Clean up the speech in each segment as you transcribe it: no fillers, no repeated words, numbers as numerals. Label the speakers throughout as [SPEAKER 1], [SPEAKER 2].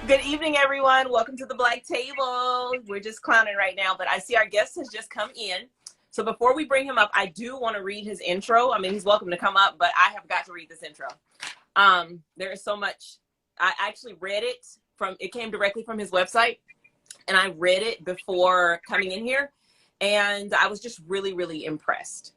[SPEAKER 1] Good evening, everyone. Welcome to the Black Table. We're just clowning right now, but I see our guest has just come in. So before we bring him up, I do want to read his intro. I mean, he's welcome to come up, but I have got to read this intro. There is so much. I actually read it it came directly from his website, and I read it before coming in here, and I was just really, really impressed.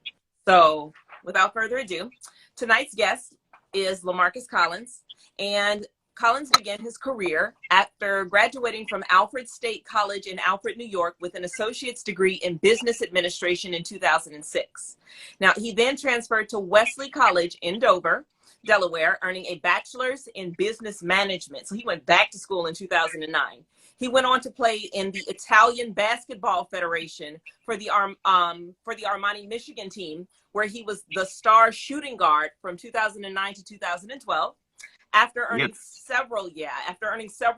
[SPEAKER 1] So without further ado, tonight's guest is LaMarcus Collins, and Collins began his career after graduating from Alfred State College in Alfred, New York, with an associate's degree in business administration in 2006. Now, he then transferred to Wesley College in Dover, Delaware, earning a bachelor's in business management. So he went back to school in 2009. He went on to play in the Italian Basketball Federation for the Armani, Michigan team, where he was the star shooting guard from 2009 to 2012. After earning several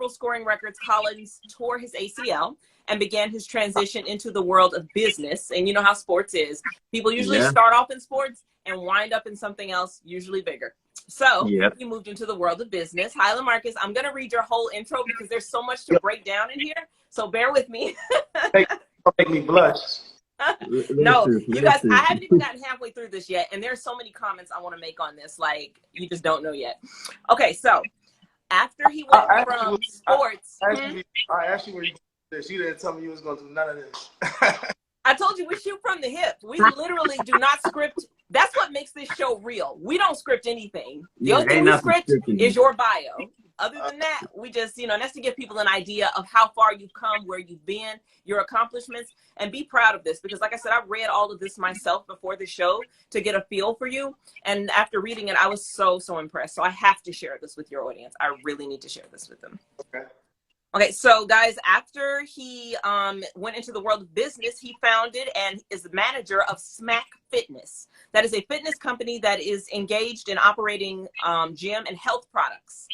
[SPEAKER 1] scoring records, Collins tore his ACL and began his transition into the world of business. And you know how sports is. People usually start off in sports and wind up in something else, usually bigger. So he moved into the world of business. Hi, LaMarcus. I'm going to read your whole intro because there's so much to break down in here. So bear with me.
[SPEAKER 2] Make me blush.
[SPEAKER 1] No, you guys, I haven't even gotten halfway through this yet, and there's so many comments I want to make on this, like, you just don't know yet. Okay, so after he went from sports...
[SPEAKER 2] I asked you where you did this. You didn't tell me you was going to do none of this.
[SPEAKER 1] I told you we shoot from the hip. We literally do not script. That's what makes this show real. We don't script anything. The only thing we script is your bio. Other than that, we just, that's to give people an idea of how far you've come, where you've been, your accomplishments, and be proud of this. Because like I said, I read all of this myself before the show to get a feel for you. And after reading it, I was so, so impressed. So I have to share this with your audience. I really need to share this with them. Okay, so guys, after he went into the world of business, he founded and is the manager of Smack Fitness. That is a fitness company that is engaged in operating gym and health products.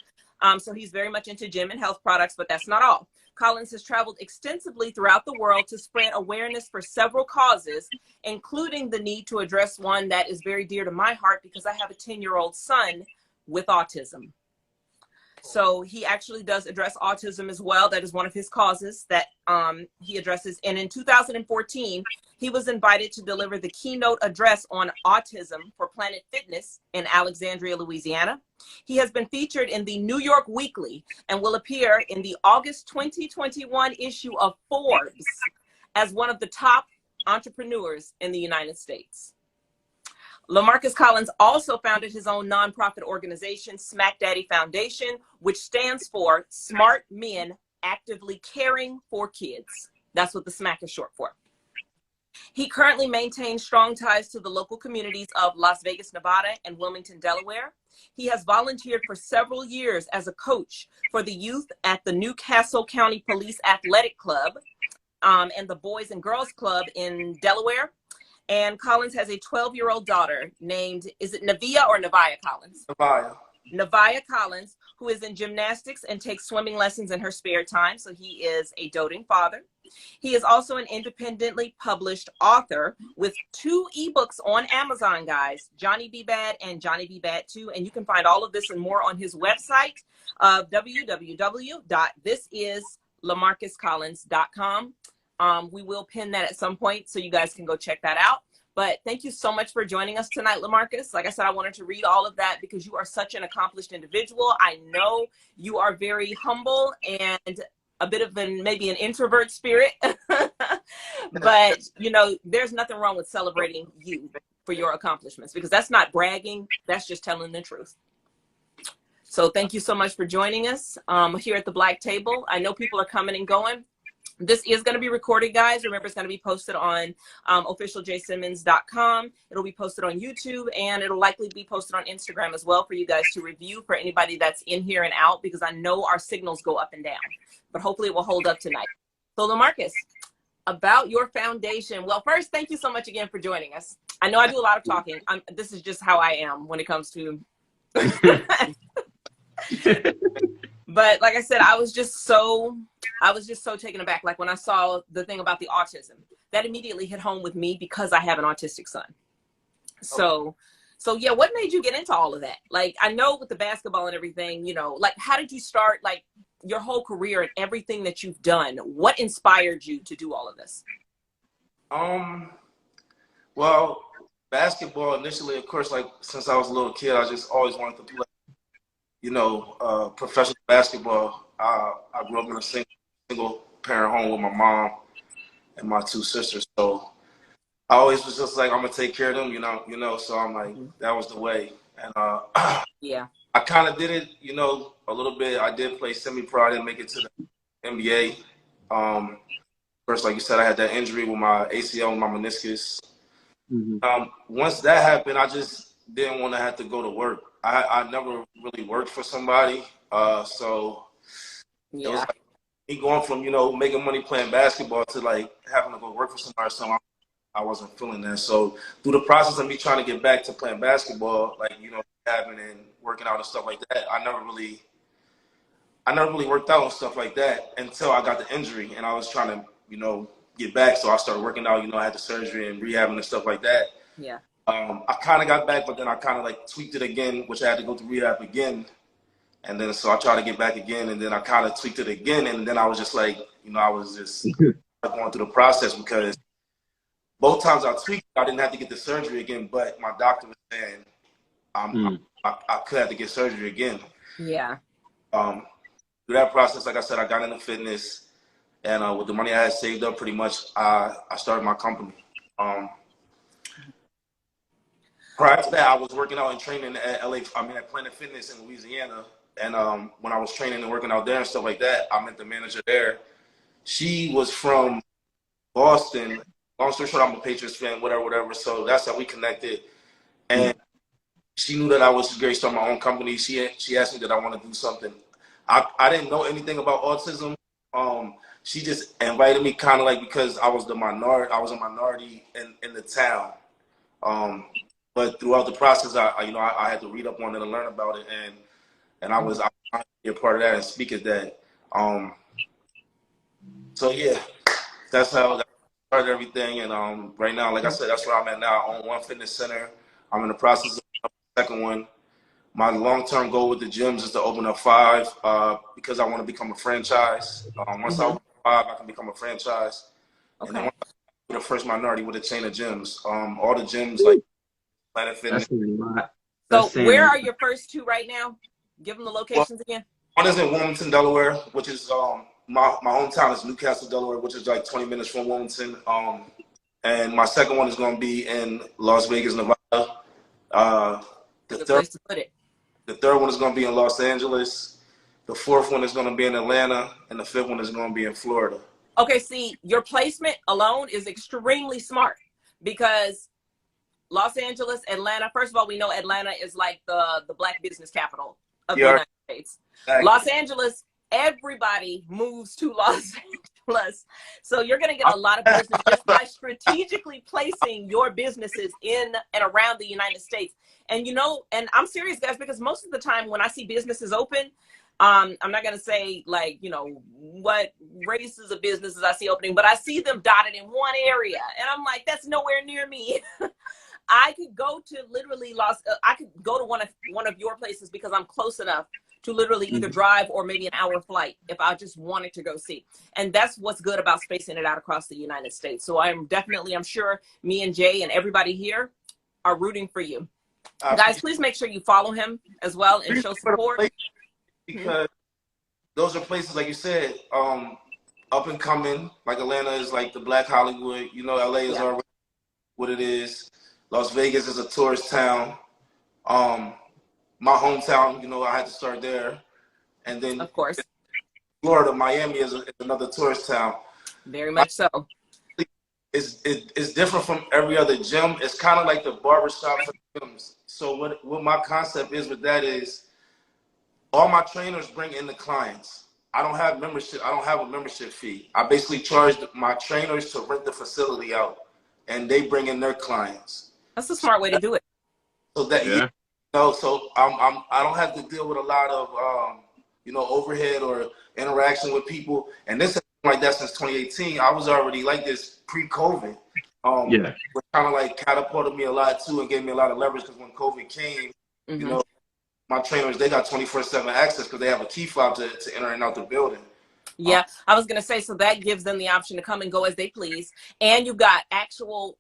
[SPEAKER 1] So he's very much into gym and health products, but that's not all. Collins has traveled extensively throughout the world to spread awareness for several causes, including the need to address one that is very dear to my heart because I have a 10-year-old son with autism. So he actually does address autism as well. That is one of his causes that he addresses. And in 2014, he was invited to deliver the keynote address on autism for Planet Fitness in Alexandria, Louisiana. He has been featured in the New York Weekly and will appear in the August 2021 issue of Forbes as one of the top entrepreneurs in the United States. LaMarcus Collins also founded his own nonprofit organization, Smack Daddy Foundation, which stands for Smart Men Actively Caring for Kids. That's what the SMAC is short for. He currently maintains strong ties to the local communities of Las Vegas, Nevada, and Wilmington, Delaware. He has volunteered for several years as a coach for the youth at the Newcastle County Police Athletic Club and the Boys and Girls Club in Delaware. And Collins has a 12-year-old daughter named, is it Navia or Navia Collins? Navia Collins, who is in gymnastics and takes swimming lessons in her spare time. So he is a doting father. He is also an independently published author with 2 ebooks on Amazon, guys, Johnny B. Bad and Johnny B. Bad 2. And you can find all of this and more on his website of www.thisislamarcuscollins.com. We will pin that at some point so you guys can go check that out. But thank you so much for joining us tonight, LaMarcus. Like I said, I wanted to read all of that because you are such an accomplished individual. I know you are very humble and a bit of maybe an introvert spirit. But, there's nothing wrong with celebrating you for your accomplishments because that's not bragging. That's just telling the truth. So thank you so much for joining us here at the Black Table. I know people are coming and going. This is going to be recorded, guys. Remember, it's going to be posted on officialjsimmons.com. It'll be posted on YouTube, and it'll likely be posted on Instagram as well for you guys to review for anybody that's in here and out, because I know our signals go up and down. But hopefully it will hold up tonight. So, LaMarcus, about your foundation. Well, first, thank you so much again for joining us. I know I do a lot of talking. This is just how I am when it comes to... But like I said, I was just so taken aback. Like when I saw the thing about the autism, that immediately hit home with me because I have an autistic son. So yeah, what made you get into all of that? Like, I know with the basketball and everything, like, how did you start? Like, your whole career and everything that you've done, what inspired you to do all of this?
[SPEAKER 2] Well, basketball initially, of course, like since I was a little kid, I just always wanted to play, professional basketball. I grew up in a single parent home with my mom and my two sisters. So I always was just like, I'm gonna take care of them, So I'm like, that was the way. And
[SPEAKER 1] yeah,
[SPEAKER 2] I kind of did it, a little bit. I did play semi-pro. I didn't make it to the NBA. First, like you said, I had that injury with my ACL and my meniscus. Once that happened, I just didn't want to have to go to work. I never really worked for somebody. So it was like me going from, making money playing basketball to like having to go work for somebody. So I wasn't feeling that. So through the process of me trying to get back to playing basketball, like, having and working out and stuff like that, I never really worked out and stuff like that until I got the injury and I was trying to, get back. So I started working out, I had the surgery and rehabbing and stuff like that.
[SPEAKER 1] Yeah.
[SPEAKER 2] I kind of got back, but then I kind of like tweaked it again, which I had to go through rehab again. And then, so I tried to get back again, and then I kind of tweaked it again. And then I was just like, I was just going through the process because both times I tweaked, I didn't have to get the surgery again, but my doctor was saying I could have to get surgery again.
[SPEAKER 1] Yeah.
[SPEAKER 2] Through that process, like I said, I got into fitness. And with the money I had saved up, pretty much, I started my company. Prior to that, I was working out and training at at Planet Fitness in Louisiana. And when I was training and working out there and stuff like that, I met the manager there. She was from Boston. Long story short, I'm a Patriots fan, whatever. So that's how we connected. And she knew that I was going to start my own company. She asked me that I want to do something. I didn't know anything about autism. She just invited me kind of like because I was a minority in the town. But throughout the process, I had to read up on it and learn about it, and I was trying to be a part of that and speak at that. So yeah, that's how I started everything. And right now, like I said, that's where I'm at now. I own one fitness center. I'm in the process of the second one. My long-term goal with the gyms is to open up 5 because I want to become a franchise. Once I open 5, I can become a franchise. Okay. And then once I be the first minority with a chain of gyms. All the gyms like Planet Fitness.
[SPEAKER 1] So where are your first 2 right now? Give them the locations again.
[SPEAKER 2] One is in Wilmington, Delaware, which is my hometown is Newcastle, Delaware, which is like 20 minutes from Wilmington. And my second one is going to be in Las Vegas, Nevada. The third one is going to be in Los Angeles. The fourth one is going to be in Atlanta. And the fifth one is going to be in Florida.
[SPEAKER 1] Okay, see, your placement alone is extremely smart because Los Angeles, Atlanta, first of all, we know Atlanta is like the black business capital of the United States. Exactly. Los Angeles, everybody moves to Los Angeles. So you're going to get a lot of business just by strategically placing your businesses in and around the United States. And, and I'm serious, guys, because most of the time when I see businesses open, I'm not going to say like, what races of businesses I see opening, but I see them dotted in one area. And I'm like, that's nowhere near me. I could go to literally I could go to one of your places because I'm close enough to literally either drive or maybe an hour flight if I just wanted to go see. And that's what's good about spacing it out across the United States. So I'm sure me and Jay and everybody here are rooting for you. Guys, please make sure you follow him as well and show support.
[SPEAKER 2] Because those are places, like you said, up and coming. Like Atlanta is like the Black Hollywood. LA is already what it is. Las Vegas is a tourist town. My hometown, I had to start there. And then,
[SPEAKER 1] of course,
[SPEAKER 2] Florida, Miami is another tourist town.
[SPEAKER 1] Very much so.
[SPEAKER 2] It's different from every other gym. It's kind of like the barbershop for gyms. So what my concept is with that is all my trainers bring in the clients. I don't have membership. I don't have a membership fee. I basically charge my trainers to rent the facility out, and they bring in their clients.
[SPEAKER 1] That's a smart way to do it.
[SPEAKER 2] So that so I don't have to deal with a lot of overhead or interaction with people. And this has been like that since 2018. I was already like this pre-COVID. Which kind of like catapulted me a lot too and gave me a lot of leverage because when COVID came, my trainers, they got 24/7 access because they have a key fob to enter and out the building.
[SPEAKER 1] Yeah, I was going to say, so that gives them the option to come and go as they please. And you've got actual,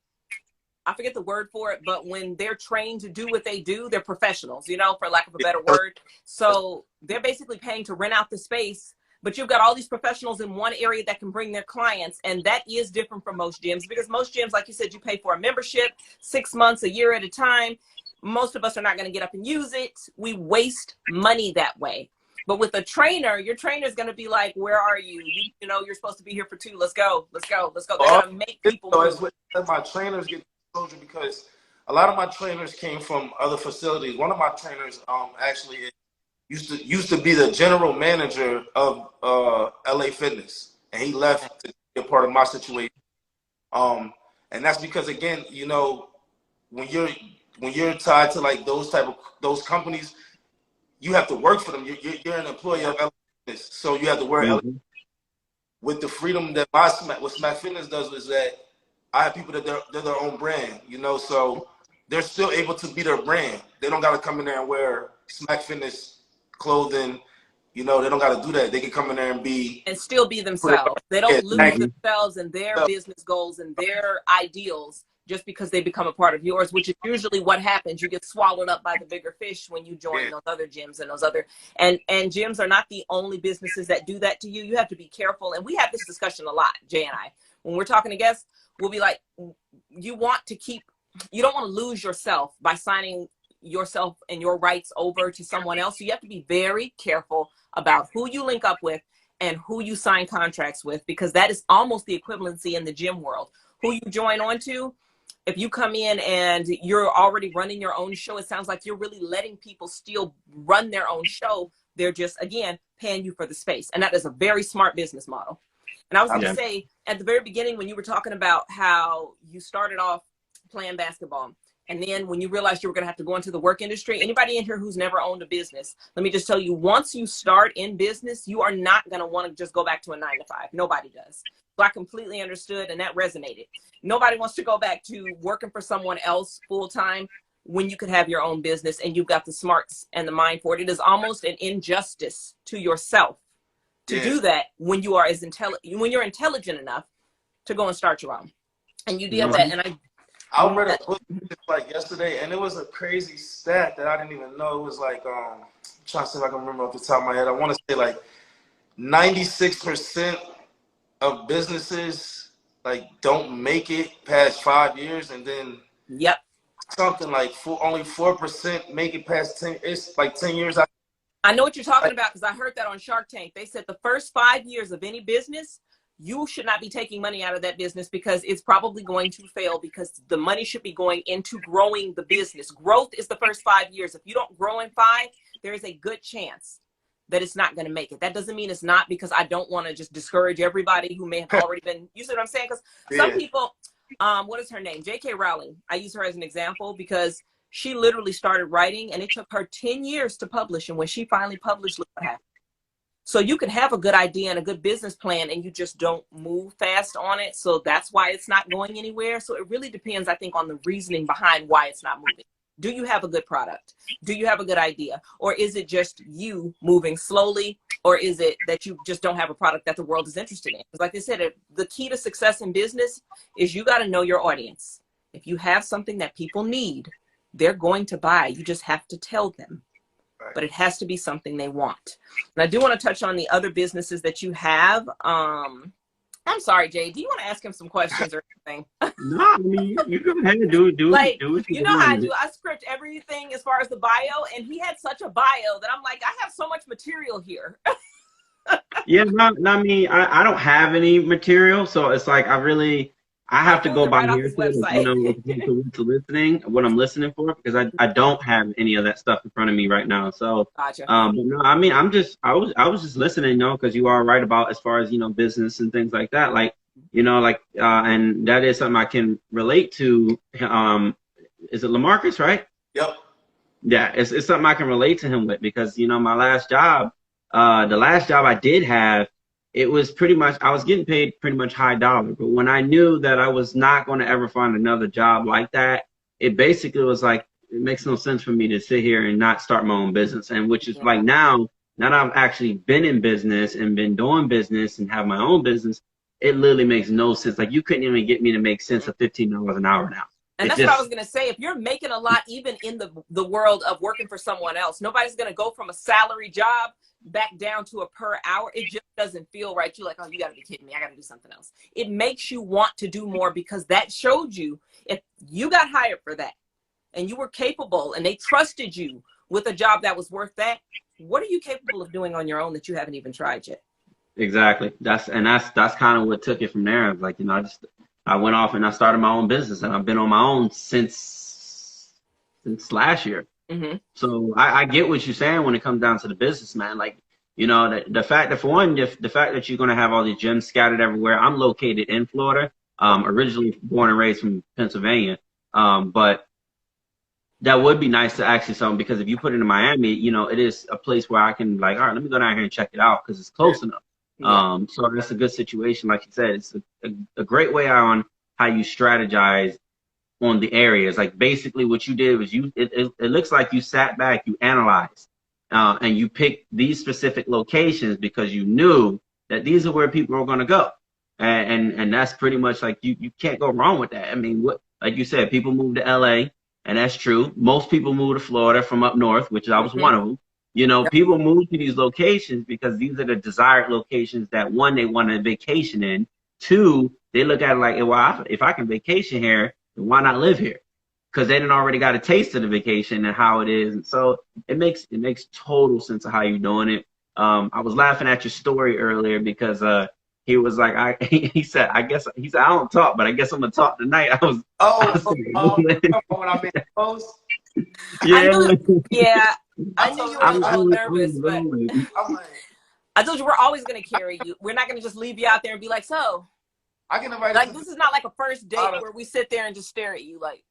[SPEAKER 1] I forget the word for it, but when they're trained to do what they do, they're professionals, you know, for lack of a better word. So they're basically paying to rent out the space, but you've got all these professionals in one area that can bring their clients. And that is different from most gyms, because most gyms, like you said, you pay for a membership 6 months, a year at a time. Most of us are not going to get up and use it. We waste money that way. But with a trainer, your trainer is going to be like, where are you? You know, you're supposed to be here for 2. Let's go. Let's go. Let's go. They're going to make people move.
[SPEAKER 2] My trainers get exposure because a lot of my trainers came from other facilities. One of my trainers actually used to be the general manager of LA Fitness, and he left to be a part of my situation. And that's because, again, you know, when you're tied to like those companies, you have to work for them. You're an employee of LA Fitness, so you have to work. With the freedom that what Smack Fitness does is that I have people that they're their own brand, you know, so they're still able to be their brand. They don't got to come in there and wear Smack Fitness clothing. You know, they don't got to do that. They can come in there and
[SPEAKER 1] still be themselves. They don't lose themselves and their business goals and their ideals just because they become a part of yours, which is usually what happens. You get swallowed up by the bigger fish when you join those other gyms and those other, and gyms are not the only businesses that do that to you. You have to be careful. And we have this discussion a lot, Jay and I. When we're talking to guests, we'll be like, you don't want to lose yourself by signing yourself and your rights over to someone else. So you have to be very careful about who you link up with and who you sign contracts with, because that is almost the equivalency in the gym world. Who you join on to, if you come in and you're already running your own show, it sounds like you're really letting people still run their own show. They're just, again, paying you for the space. And that is a very smart business model. And I was going to say, at the very beginning, when you were talking about how you started off playing basketball, and then when you realized you were going to have to go into the work industry, anybody in here who's never owned a business, let me just tell you, once you start in business, you are not going to want to just go back to a 9-to-5. Nobody does. So I completely understood, and that resonated. Nobody wants to go back to working for someone else full time when you could have your own business and you've got the smarts and the mind for it. It is almost an injustice to yourself to do that when you are when you're intelligent enough to go and start your own. And you did that, and
[SPEAKER 2] I read a book like yesterday, and it was a crazy stat that I didn't even know. It was like, I'm trying to see if I can remember off the top of my head. I want to say like 96% of businesses like don't make it past 5 years, and then something like only 4% make it past 10. It's like 10 years.
[SPEAKER 1] I know what you're talking about, because I heard that on Shark Tank. They said the first 5 years of any business, you should not be taking money out of that business because it's probably going to fail, because the money should be going into growing the business. Growth is the first 5 years. If you don't grow in 5, there is a good chance that it's not going to make it. That doesn't mean it's not, because I don't want to just discourage everybody who may have already been, you see what I'm saying? Because some people, what is her name? J.K. Rowling. I use her as an example because she literally started writing and it took her 10 years to publish. And when she finally published, look what happened. So you can have a good idea and a good business plan and you just don't move fast on it. So that's why it's not going anywhere. So it really depends, I think, on the reasoning behind why it's not moving. Do you have a good product? Do you have a good idea? Or is it just you moving slowly? Or is it that you just don't have a product that the world is interested in? Because like I said, the key to success in business is you got to know your audience. If you have something that people need, they're going to buy. You just have to tell them. But it has to be something they want. And I do want to touch on the other businesses that you have. I'm sorry, Jay. Do you want to ask him some questions or anything?
[SPEAKER 3] No, I mean, you go ahead and do
[SPEAKER 1] like,
[SPEAKER 3] do
[SPEAKER 1] you know how I do. I script everything as far as the bio, and he had such a bio that I'm like, I have so much material here.
[SPEAKER 3] Yeah, no, I mean, I don't have any material, so it's like I have to go by here to listening, what I'm listening for, because I don't have any of that stuff in front of me right now. So,
[SPEAKER 1] gotcha.
[SPEAKER 3] But no, I mean, I was just listening, you know, because you are right about as far as, you know, business and things like that, like, you know, like, and that is something I can relate to. Is it LaMarcus, right?
[SPEAKER 2] Yep.
[SPEAKER 3] Yeah, it's something I can relate to him with, because, you know, my last job, the last job I did have, it was pretty much, I was getting paid pretty much high dollar. But when I knew that I was not going to ever find another job like that, it basically was like, it makes no sense for me to sit here and not start my own business. And which is like now that I've actually been in business and been doing business and have my own business, it literally makes no sense. Like you couldn't even get me to make sense of $15 an hour now.
[SPEAKER 1] And that's what I was going to say. If you're making a lot, even in the world of working for someone else, nobody's going to go from a salary job back down to a per hour. It just doesn't feel right. You're like, oh, you got to be kidding me. I got to do something else. It makes you want to do more because that showed you if you got hired for that and you were capable and they trusted you with a job that was worth that. What are you capable of doing on your own that you haven't even tried yet?
[SPEAKER 3] Exactly. That's kind of what took it from there. Like, I went off and I started my own business, and I've been on my own since last year. So I get what you're saying when it comes down to the business, man. Like, the fact that, for one, the fact that you're going to have all these gyms scattered everywhere. I'm located in Florida, originally born and raised from Pennsylvania. But that would be nice to actually something, because if you put it in Miami, it is a place where I can like, all right, let me go down here and check it out because it's close enough. So that's a good situation. Like you said, it's a great way on how you strategize on the areas. Like basically what you did was it looks like you sat back, you analyzed, and you picked these specific locations because you knew that these are where people are going to go. And that's pretty much like, you can't go wrong with that. I mean, like you said, people move to LA, and that's true. Most people move to Florida from up north, which I was one of them. People move to these locations because these are the desired locations that, one, they want a vacation in. Two, they look at it like, well, if I can vacation here, then why not live here? Because they didn't already got a taste of the vacation and how it is. And so it makes total sense of how you're doing it. I was laughing at your story earlier because he was like, he said, I don't talk, but I guess I'm gonna talk tonight.
[SPEAKER 2] When I made the post.
[SPEAKER 1] I knew you were a little nervous, but I told you we're always going to carry you. We're not going to just leave you out there and be like, so.
[SPEAKER 2] I can invite
[SPEAKER 1] like, this is not like a first date where we sit there and just stare at you like.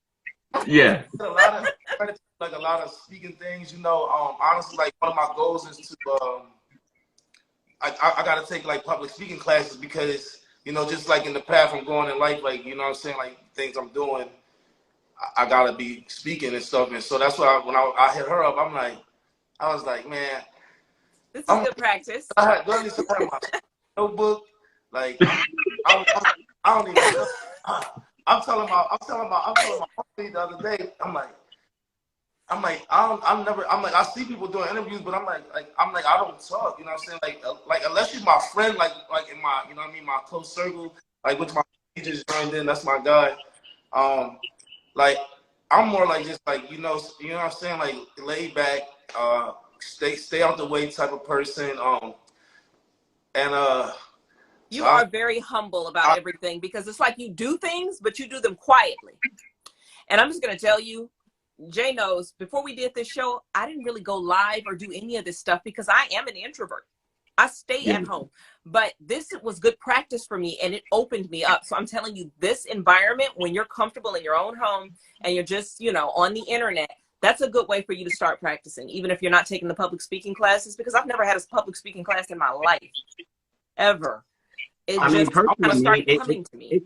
[SPEAKER 3] Yeah.
[SPEAKER 2] a lot of speaking things, honestly, like one of my goals is to, I got to take like public speaking classes because, just like in the path I'm going in life, like, what I'm saying, like things I'm doing, I gotta be speaking and stuff, and so that's why when I hit her up, I was like, man,
[SPEAKER 1] this is good practice.
[SPEAKER 2] I need to have my notebook. Like, I don't even know. I'm telling my homie the other day. I see people doing interviews, but I'm like I don't talk. You know what I'm saying? Like unless you're my friend, like in my, my close circle, like which my he just joined in. That's my guy. Like I'm more like just like you know what I'm saying, like laid back, stay out the way type of person.
[SPEAKER 1] You are very humble about everything because it's like you do things, but you do them quietly. And I'm just gonna tell you, Jay knows, before we did this show, I didn't really go live or do any of this stuff because I am an introvert. I stay at home, but this was good practice for me and it opened me up. So I'm telling you, this environment, when you're comfortable in your own home and you're just, on the internet, that's a good way for you to start practicing, even if you're not taking the public speaking classes, because I've never had a public speaking class in my life, ever. It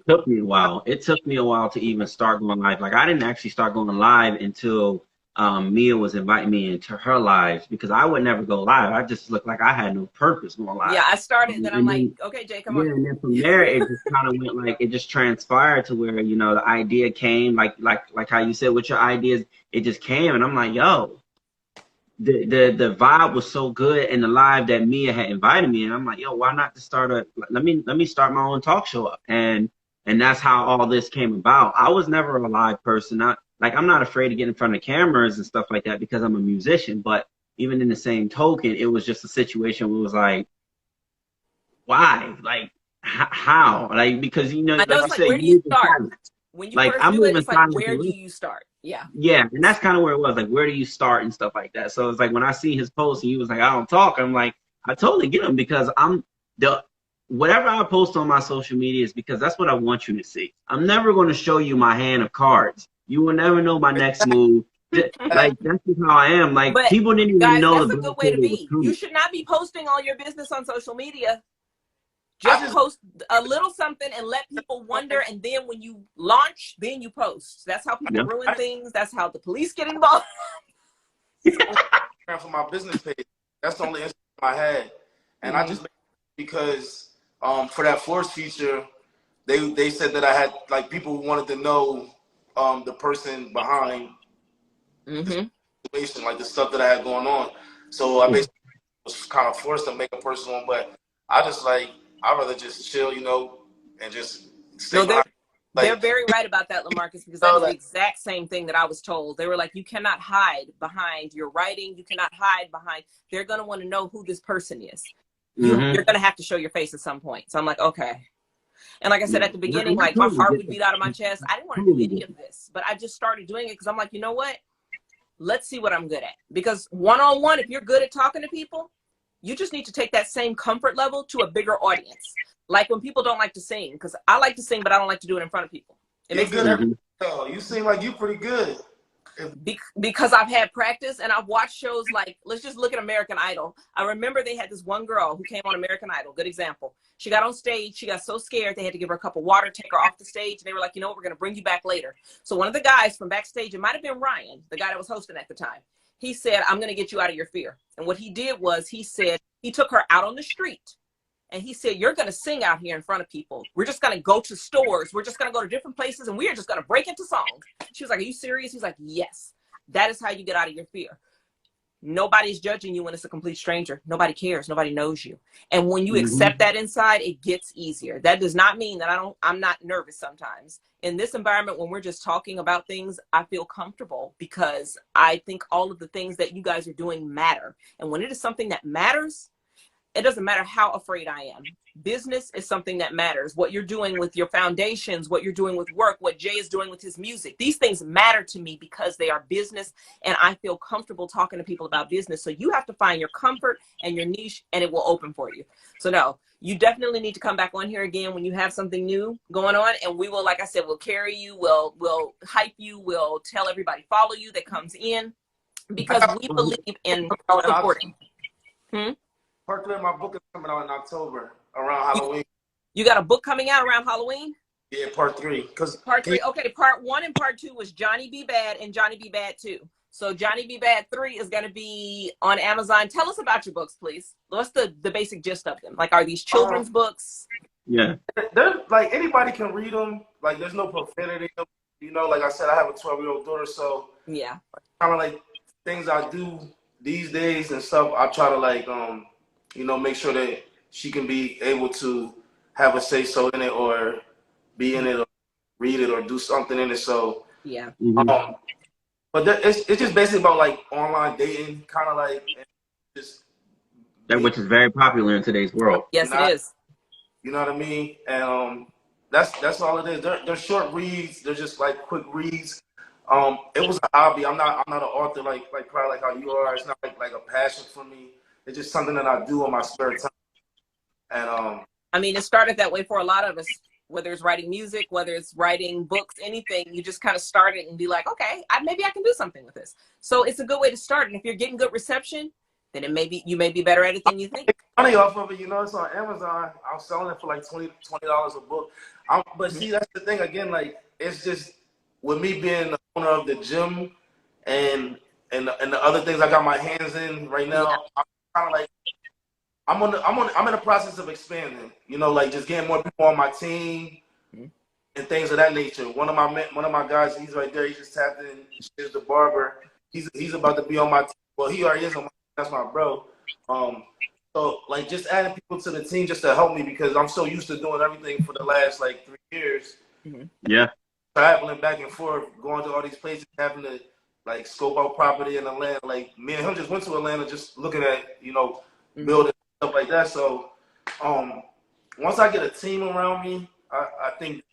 [SPEAKER 3] took me a while. It took me a while to even start going live. Like I didn't actually start going live until Mia was inviting me into her lives because I would never go live. I just looked like I had no purpose going live.
[SPEAKER 1] Yeah, I started and then I'm like, okay, Jay, come on.
[SPEAKER 3] And then from there, it just kind of went like, it just transpired to where, the idea came, like how you said with your ideas, it just came. And I'm like, yo, the vibe was so good in the live that Mia had invited me. And I'm like, yo, why not just let me start my own talk show up. And that's how all this came about. I was never a live person. I'm not afraid to get in front of cameras and stuff like that because I'm a musician. But even in the same token, it was just a situation where it was like, why? Like, how? Like, because, like you said,
[SPEAKER 1] where do you start? When you
[SPEAKER 3] like,
[SPEAKER 1] first do it, it's like, where do you start? Yeah.
[SPEAKER 3] Yeah, and that's kind of where it was. Like, where do you start and stuff like that? So it's like when I see his post and he was like, I don't talk, I'm like, I totally get him because whatever I post on my social media is because that's what I want you to see. I'm never going to show you my hand of cards. You will never know my next move. Like, that's just how I am. Like, but people didn't even know.
[SPEAKER 1] That's a good way to be. You should not be posting all your business on social media. Just post a little something and let people wonder, and then when you launch, then you post. That's how people ruin things. That's how the police get involved.
[SPEAKER 2] For my business page, that's the only Instagram I had, and I just made it because for that force feature, they said that I had like people who wanted to know the person behind the situation, like the stuff that I had going on. So I basically was kind of forced to make a personal one, but I just like I'd rather just chill, you know, and just stay behind.
[SPEAKER 1] They're very right about that, LaMarcus, because that's the exact same thing that I was told. They were like, you cannot hide behind your writing. You cannot hide behind. They're going to want to know who this person is. You're going to have to show your face at some point. So I'm like, okay. And like I said at the beginning, like my heart would beat out of my chest. I didn't want to do any of this, but I just started doing it because I'm like, you know what? Let's see what I'm good at. Because one-on-one, if you're good at talking to people, you just need to take that same comfort level to a bigger audience. Like when people don't like to sing, because I like to sing, but I don't like to do it in front of people. It makes me nervous.
[SPEAKER 2] You seem like you're pretty good.
[SPEAKER 1] Because I've had practice and I've watched shows like, let's just look at American Idol. I remember they had this one girl who came on American Idol. Good example. She got on stage. She got so scared they had to give her a cup of water, take her off the stage. And they were like, you know what, we're going to bring you back later. So one of the guys from backstage, it might have been Ryan, the guy that was hosting at the time. He said, I'm going to get you out of your fear. And what he did was he said, he took her out on the street. And he said, you're going to sing out here in front of people. We're just going to go to stores. We're just going to go to different places. And we're just going to break into songs. She was like, are you serious? He's like, yes. That is how you get out of your fear. Nobody's judging you when it's a complete stranger. Nobody cares. Nobody knows you. And when you accept that inside, it gets easier. That does not mean that I'm not nervous sometimes. In this environment, when we're just talking about things, I feel comfortable because I think all of the things that you guys are doing matter. And when it is something that matters, it doesn't matter how afraid I am. Business is something that matters. What you're doing with your foundations, what you're doing with work, what Jay is doing with his music, these things matter to me because they are business and I feel comfortable talking to people about business. So you have to find your comfort and your niche and it will open for you. So no, you definitely need to come back on here again when you have something new going on. And we will, like I said, we'll carry you, we'll hype you, we'll tell everybody follow you that comes in because we believe in supporting.
[SPEAKER 2] Part 3 of my book is coming out in October around Halloween.
[SPEAKER 1] You got a book coming out around Halloween?
[SPEAKER 2] Yeah, part 3.
[SPEAKER 1] Part 3. Okay, part 1 and part 2 was Johnny B. Bad and Johnny B. Bad 2. So Johnny B. Bad 3 is going to be on Amazon. Tell us about your books, please. What's the basic gist of them? Like, are these children's books?
[SPEAKER 3] Yeah.
[SPEAKER 2] They're like anybody can read them. Like, there's no profanity. You know, like I said, I have a 12-year-old daughter, so
[SPEAKER 1] yeah,
[SPEAKER 2] kind of like things I do these days and stuff. I try to like you know, make sure that she can be able to have a say so in it or be in it or read it or do something in it. So
[SPEAKER 1] yeah.
[SPEAKER 2] But it's just basically about like online dating, kind of like just
[SPEAKER 3] which is very popular in today's world.
[SPEAKER 1] Yes, it is.
[SPEAKER 2] You know what I mean? And that's all it is. They're short reads. They're just like quick reads. It was a hobby. I'm not an author like probably like how you are. It's not like a passion for me. It's just something that I do in my spare time. And
[SPEAKER 1] I mean, it started that way for a lot of us, whether it's writing music, whether it's writing books, anything. You just kind of start it and be like, okay, maybe I can do something with this. So it's a good way to start. And if you're getting good reception, then you may be better at it than you think.
[SPEAKER 2] Money off of it, you know, it's on Amazon. I'm selling it for like $20 a book. But see, that's the thing again. Like, it's just with me being the owner of the gym and the other things I got my hands in right now. Yeah. I'm kind of like I'm in the process of expanding. You know, like just getting more people on my team and things of that nature. One of my guys, he's right there. He just tapped in. He's the barber. He's about to be on my team. Well, he already is on my team. That's my bro. So like just adding people to the team just to help me because I'm so used to doing everything for the last like 3 years.
[SPEAKER 3] Yeah.
[SPEAKER 2] Traveling back and forth, going to all these places, having to like scope out property in Atlanta. Like me and him just went to Atlanta, just looking at building stuff like that. So once I get a team around me, I think.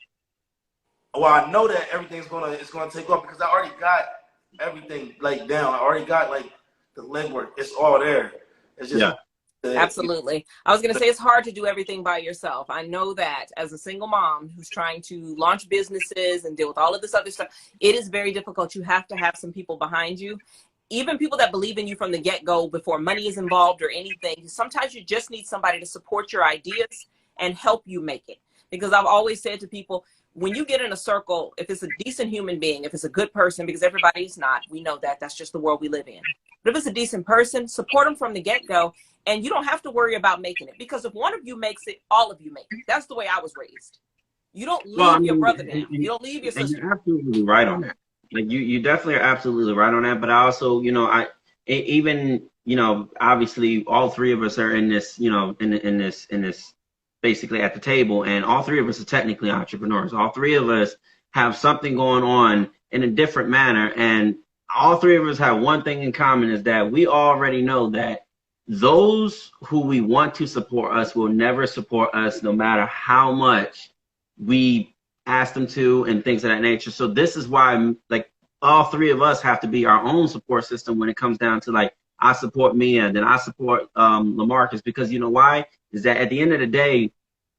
[SPEAKER 2] Well, I know that it's gonna take off because I already got everything like down. I already got like the legwork. It's all there. It's just
[SPEAKER 1] absolutely. I was going to say it's hard to do everything by yourself. I know that as a single mom who's trying to launch businesses and deal with all of this other stuff, it is very difficult. You have to have some people behind you, even people that believe in you from the get-go before money is involved or anything. Sometimes you just need somebody to support your ideas and help you make it. Because I've always said to people, when you get in a circle, if it's a decent human being, if it's a good person, because everybody's not, we know that, that's just the world we live in. But if it's a decent person, support them from the get-go, and you don't have to worry about making it. Because if one of you makes it, all of you make it. That's the way I was raised. You don't leave your brother down. You don't leave your sister.
[SPEAKER 3] You're absolutely right on that. Like you definitely are absolutely right on that. But I also, you know, even, you know, obviously all three of us are in this, you know, in this basically at the table, and all three of us are technically entrepreneurs. All three of us have something going on in a different manner, and all three of us have one thing in common, is that we already know that those who we want to support us will never support us, no matter how much we ask them to and things of that nature. So this is why, like, all three of us have to be our own support system when it comes down to, like, I support Mia and then I support LaMarcus, because you know why? Is that at the end of the day,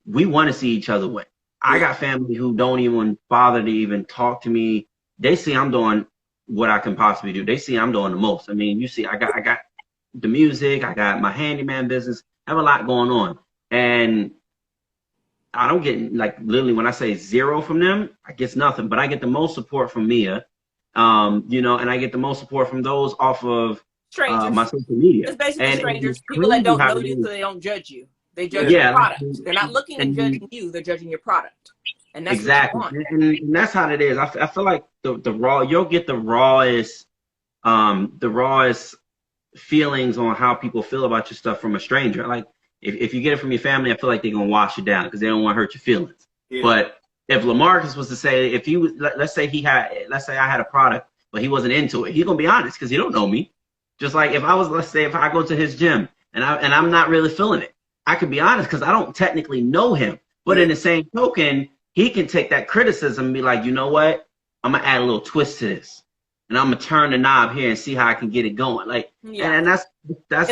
[SPEAKER 3] we want to see each other win. I got family who don't even bother to even talk to me. They see I'm doing what I can possibly do. They see I'm doing the most. I mean, you see, I got the music, I got my handyman business, I have a lot going on. And I don't get, like, literally when I say zero from them, I get nothing, but I get the most support from Mia, you know, and I get the most support from those off of my social media.
[SPEAKER 1] It's basically strangers, people that don't know you, so they don't judge you. They judge your product. They're not looking and judging you, they're judging your product. And that's
[SPEAKER 3] exactly
[SPEAKER 1] what you want.
[SPEAKER 3] and that's how it is. I feel like the raw, you'll get the rawest feelings on how people feel about your stuff from a stranger. Like if you get it from your family, I feel like they're gonna wash you down because they don't want to hurt your feelings. Yeah. But if LaMarcus was to say, if he was, let's say I had a product, but he wasn't into it, he's gonna be honest because he don't know me. Just like if I was, let's say if I go to his gym and I'm not really feeling it, I could be honest because I don't technically know him. But in the same token, he can take that criticism and be like, you know what? I'm gonna add a little twist to this, and I'm gonna turn the knob here and see how I can get it going. Like, and that's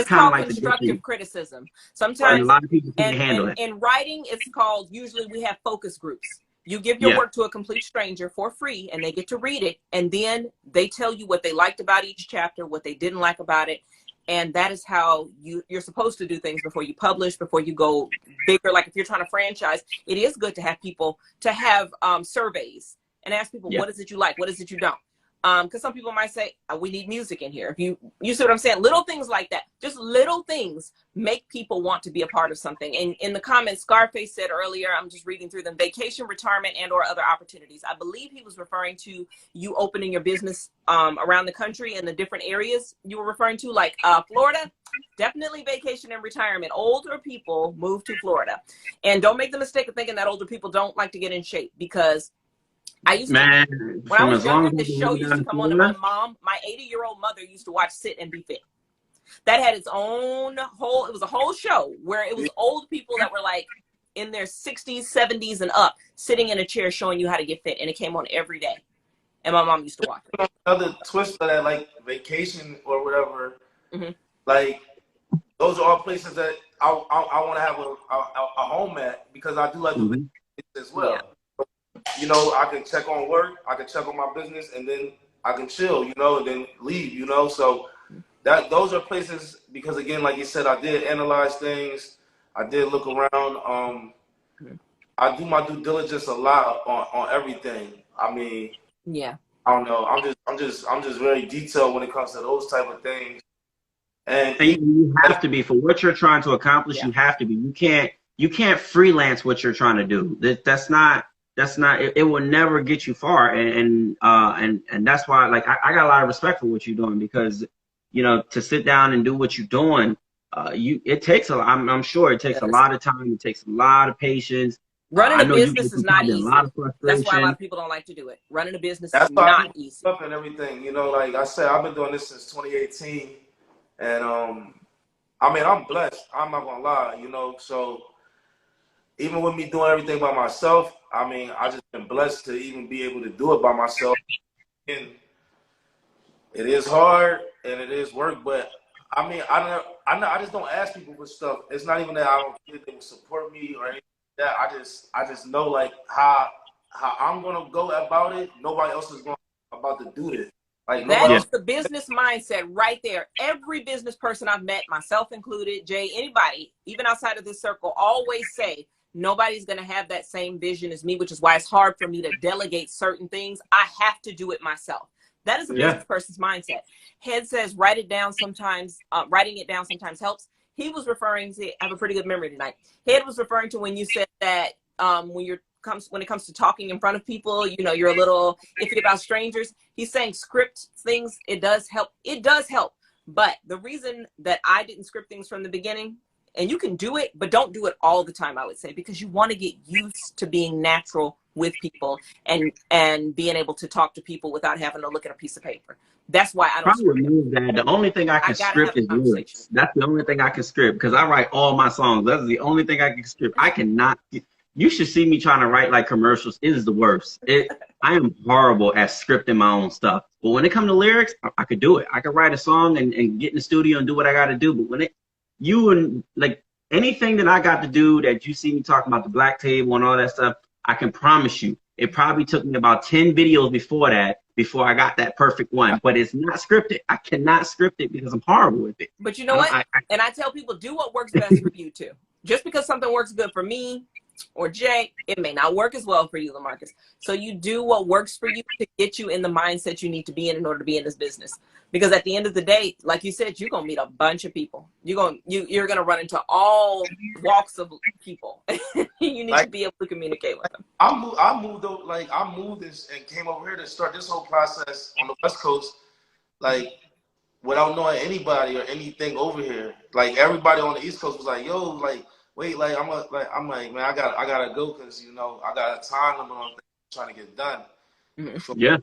[SPEAKER 3] kind of like
[SPEAKER 1] constructive criticism. Sometimes,
[SPEAKER 3] a lot of people can't handle it.
[SPEAKER 1] In writing, it's called, usually we have focus groups. You give your work to a complete stranger for free, and they get to read it, and then they tell you what they liked about each chapter, what they didn't like about it. And that is how you're supposed to do things before you publish, before you go bigger. Like if you're trying to franchise, it is good to have people, to have surveys and ask people, what is it you like? What is it you don't? Because some people might say, we need music in here. If you see what I'm saying? Little things like that. Just little things make people want to be a part of something. And in the comments, Scarface said earlier, I'm just reading through them, vacation, retirement, and or other opportunities. I believe he was referring to you opening your business around the country in the different areas you were referring to, like Florida. Definitely vacation and retirement. Older people move to Florida. And don't make the mistake of thinking that older people don't like to get in shape, because I used to, when I was younger, this show used to come on to my mom. My 80-year-old mother used to watch Sit and Be Fit. That had its own it was a whole show where it was old people that were like in their 60s, 70s and up, sitting in a chair showing you how to get fit. And it came on every day. And my mom used to watch it.
[SPEAKER 2] Another twist of that, like vacation or whatever, like those are all places that I want to have a home at, because I do like the vacation as well. Yeah. You know, I can check on work, I can check on my business, and then I can chill, you know, and then leave, you know. So those are places, because again, like you said, I did analyze things, I did look around. I do my due diligence a lot on everything. I mean, I don't know. I'm just very detailed when it comes to those type of things. And
[SPEAKER 3] you have to be, for what you're trying to accomplish. You have to be. You can't freelance what you're trying to do. That's not. It will never get you far, and that's why, like, I got a lot of respect for what you're doing, because, you know, to sit down and do what you're doing, it takes a lot. I'm sure it takes a lot of time. It takes a lot of patience.
[SPEAKER 1] Running a business is not easy. That's why a lot of people don't like to do it. Running a business is not easy.
[SPEAKER 2] And everything, you know, like I said, I've been doing this since 2018, and I mean, I'm blessed. I'm not gonna lie, you know. So even with me doing everything by myself, I mean, I just been blessed to even be able to do it by myself. And it is hard and it is work, but I mean, I just don't ask people for stuff. It's not even that I don't think they will support me or anything like that. I just know, like, how I'm gonna go about it. Nobody else is going about to do this. Like,
[SPEAKER 1] that is the business mindset right there. Every business person I've met, myself included, Jay, anybody, even outside of this circle, always say, Nobody's going to have that same vision as me, which is why it's hard for me to delegate certain things. I have to do it myself. That is a business person's mindset. Head says, write it down sometimes. Writing it down sometimes helps. He was referring to, I have a pretty good memory tonight. Head was referring to when you said that when it comes to talking in front of people, you know, you're a little iffy about strangers. He's saying script things. It does help. It does help. But the reason that I didn't script things from the beginning, and you can do it, but don't do it all the time, I would say, because you want to get used to being natural with people and being able to talk to people without having to look at a piece of paper. That's why I don't script
[SPEAKER 3] that. The only thing I can script is lyrics. That's the only thing I can script, because I write all my songs. That's the only thing I can script. I cannot. You should see me trying to write like commercials. It is the worst. I am horrible at scripting my own stuff. But when it comes to lyrics, I could do it. I could write a song and get in the studio and do what I got to do. But when like anything that I got to do that you see me talking about, the black table and all that stuff, I can promise you, it probably took me about 10 videos before that, before I got that perfect one. But it's not scripted. I cannot script it because I'm horrible with it.
[SPEAKER 1] But you know what? And I tell people, do what works best for you too. Just because something works good for me or Jay, it may not work as well for you, LaMarcus. So you do what works for you to get you in the mindset you need to be in order to be in this business. Because at the end of the day, like you said, you're gonna meet a bunch of people. You're gonna run into all walks of people. You need to be able to communicate with them.
[SPEAKER 2] I moved this and came over here to start this whole process on the West Coast, like without knowing anybody or anything over here. Like everybody on the East Coast was like, "Yo, like, wait, like I'm like, man, I gotta go because you know I got a time limit on things I'm trying to get done." So,
[SPEAKER 3] yeah.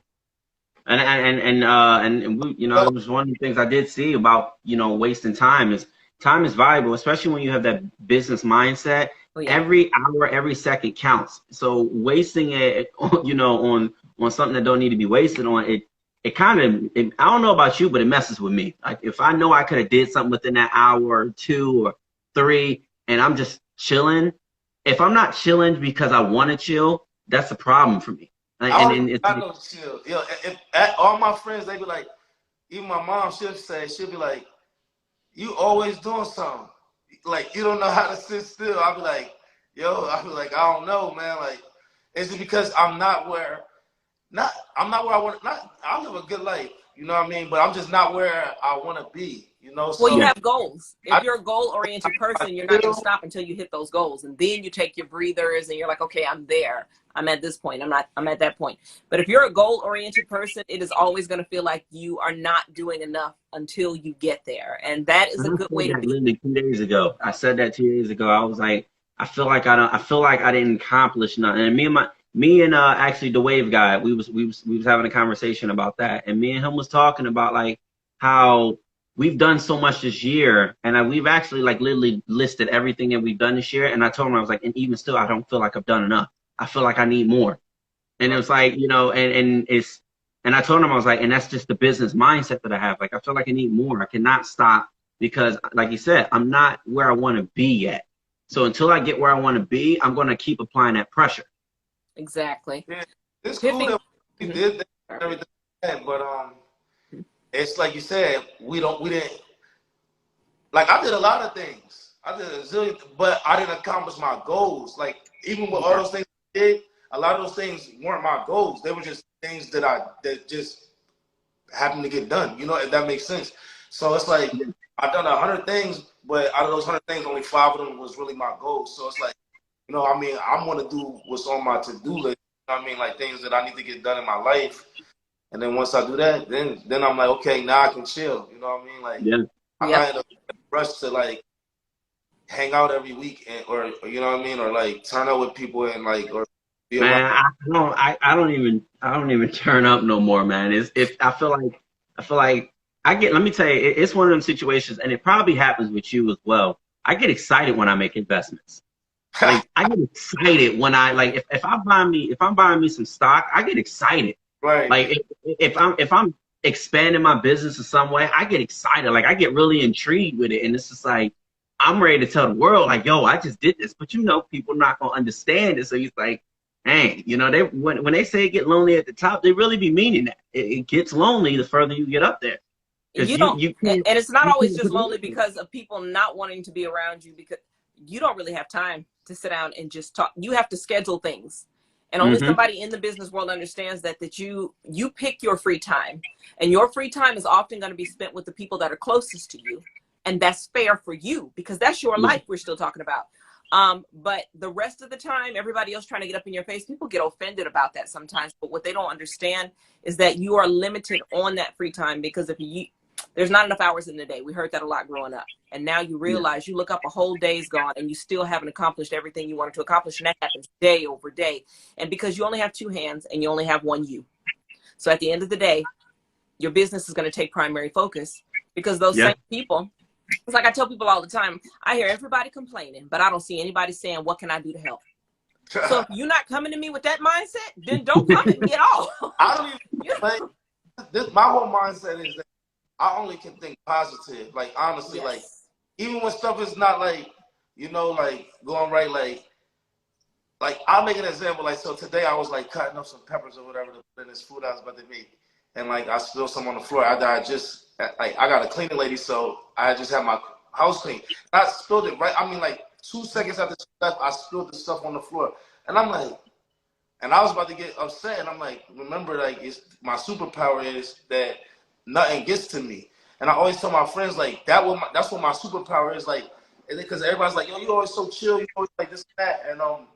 [SPEAKER 3] And we, you know, it was one of the things I did see about, you know, wasting time is valuable, especially when you have that business mindset. Oh, yeah. Every hour, every second counts. So wasting it, you know, on something that don't need to be wasted on, it kind of, I don't know about you, but it messes with me. Like if I know I could have did something within that hour or 2 or 3 and I'm just chilling, if I'm not chilling because I want to chill, that's a problem for me.
[SPEAKER 2] I don't chill. You know, all my friends, they be like, even my mom, she'll be like, you always doing something. Like, you don't know how to sit still. I'll be like, I don't know, man. Like, it's just because I'm not where I want. I live a good life, you know what I mean? But I'm just not where I want to be, you know? So,
[SPEAKER 1] well, you have goals. If you're a goal-oriented person, you're not going to stop until you hit those goals. And then you take your breathers and you're like, okay, I'm there. I'm at this point. I'm at that point. But if you're a goal-oriented person, it is always going to feel like you are not doing enough until you get there. And that is a good way to be.
[SPEAKER 3] Literally 2 days ago, I said that 2 days ago. I was like, I feel like I didn't accomplish nothing. And me and actually the Wave guy, we was having a conversation about that. And me and him was talking about like how we've done so much this year, and we've actually like literally listed everything that we've done this year. And I told him, I was like, and even still, I don't feel like I've done enough. I feel like I need more. And it was like, you know, and I told him, I was like, and that's just the business mindset that I have. Like, I feel like I need more. I cannot stop because, like you said, I'm not where I want to be yet. So until I get where I want to be, I'm going to keep applying that pressure.
[SPEAKER 1] Exactly.
[SPEAKER 2] Yeah, it's cool that we did that and everything, but it's like you said, we didn't. Like I did a lot of things. I did a zillion, but I didn't accomplish my goals. Like even with all those things I did, a lot of those things weren't my goals. They were just things that just happened to get done. You know, if that makes sense. So it's like I've done 100 things, but out of those 100 things, only 5 of them was really my goals. So it's like, you know, I mean, I'm gonna do what's on my to-do list. You know what I mean, like things that I need to get done in my life. And then once I do that, then I'm like, okay, now I can chill. You know what I mean? Like, I'm not in a rush to like hang out every week or you know what I mean, or like turn up with people and like or. Be
[SPEAKER 3] man, I don't even turn up no more, man. I feel like let me tell you, it's one of them situations, and it probably happens with you as well. I get excited when I make investments. Like I get excited when I like if I'm buying me some stock, I get excited.
[SPEAKER 2] Right.
[SPEAKER 3] Like if I'm expanding my business in some way, I get excited. Like I get really intrigued with it, and it's just like I'm ready to tell the world, like, yo, I just did this. But you know, people not gonna understand it. So he's like, dang, you know, when they say get lonely at the top, they really be meaning that. It gets lonely the further you get up there.
[SPEAKER 1] And it's not always just lonely because of people not wanting to be around you because you don't really have time to sit down and just talk. You have to schedule things. And only somebody in the business world understands that you pick your free time. And your free time is often going to be spent with the people that are closest to you. And that's fair for you because that's your life we're still talking about. But the rest of the time, everybody else trying to get up in your face, people get offended about that sometimes. But what they don't understand is that you are limited on that free time because there's not enough hours in the day. We heard that a lot growing up. And now you realize you look up, a whole day's gone and you still haven't accomplished everything you wanted to accomplish. And that happens day over day. And because you only have two hands and you only have one you. So at the end of the day, your business is going to take primary focus because those same people, it's like I tell people all the time, I hear everybody complaining, but I don't see anybody saying, what can I do to help? So if you're not coming to me with that mindset, then don't come at me at all.
[SPEAKER 2] I don't even like my whole mindset is that I only can think positive. Like, honestly, like, even when stuff is not like, you know, like going right, like I'll make an example. Like, so today I was like cutting up some peppers or whatever to put in this food I was about to make. And like, I spilled some on the floor. I got a cleaning lady, so I just had my house clean. I spilled it right. I mean, like 2 seconds after she left, I spilled the stuff on the floor. And I'm like, and I was about to get upset. And I'm like, remember, like, my superpower is that nothing gets to me. And I always tell my friends, like, that's what my superpower is. Like, because everybody's like, yo, you always so chill. You always like this and that.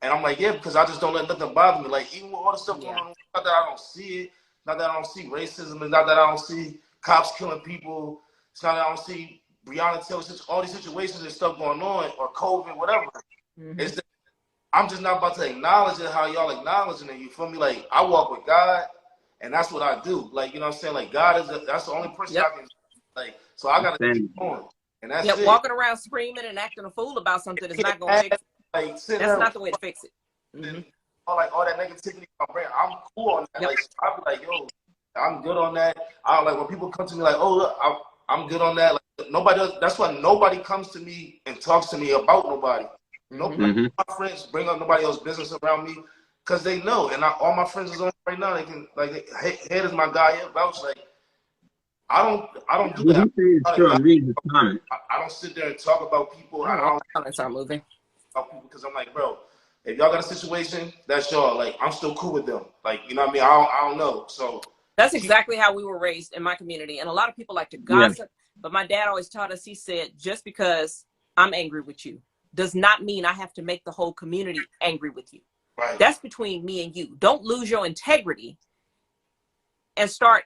[SPEAKER 2] And I'm like, yeah, because I just don't let nothing bother me. Like, even with all the stuff going on, not that I don't see it. Not that I don't see racism. It's not that I don't see cops killing people. It's not that I don't see Breonna Taylor, all these situations and stuff going on, or COVID, whatever. It's that I'm just not about to acknowledge it how y'all acknowledging it. You feel me? Like, I walk with God, and that's what I do. Like, you know what I'm saying? Like, God that's the only person I can, like, so I got to keep going. And that's it.
[SPEAKER 1] Walking around screaming and acting a fool about something is not going to fix it.
[SPEAKER 2] Like,
[SPEAKER 1] that's not the way to fix it.
[SPEAKER 2] All that negativity I'm cool on that. Like, I'll be like, yo, I'm good on that. I don't like when people come to me like, oh, look, I'm good on that. Like, nobody does. That's why nobody comes to me and talks to me about nobody. Nobody, my friends bring up nobody else's business around me because they know. And all my friends is on right now. They can, like, Head is my guy here, vouch. Like, I don't do that. I don't sit there and talk about people. I don't
[SPEAKER 1] start moving
[SPEAKER 2] about people because I'm like, bro, if y'all got a situation, that's y'all. Like, I'm still cool with them. Like, you know what I mean? I don't know. So
[SPEAKER 1] that's exactly how we were raised in my community. And a lot of people like to gossip, but my dad always taught us, he said, just because I'm angry with you does not mean I have to make the whole community angry with you.
[SPEAKER 2] Right.
[SPEAKER 1] That's between me and you. Don't lose your integrity and start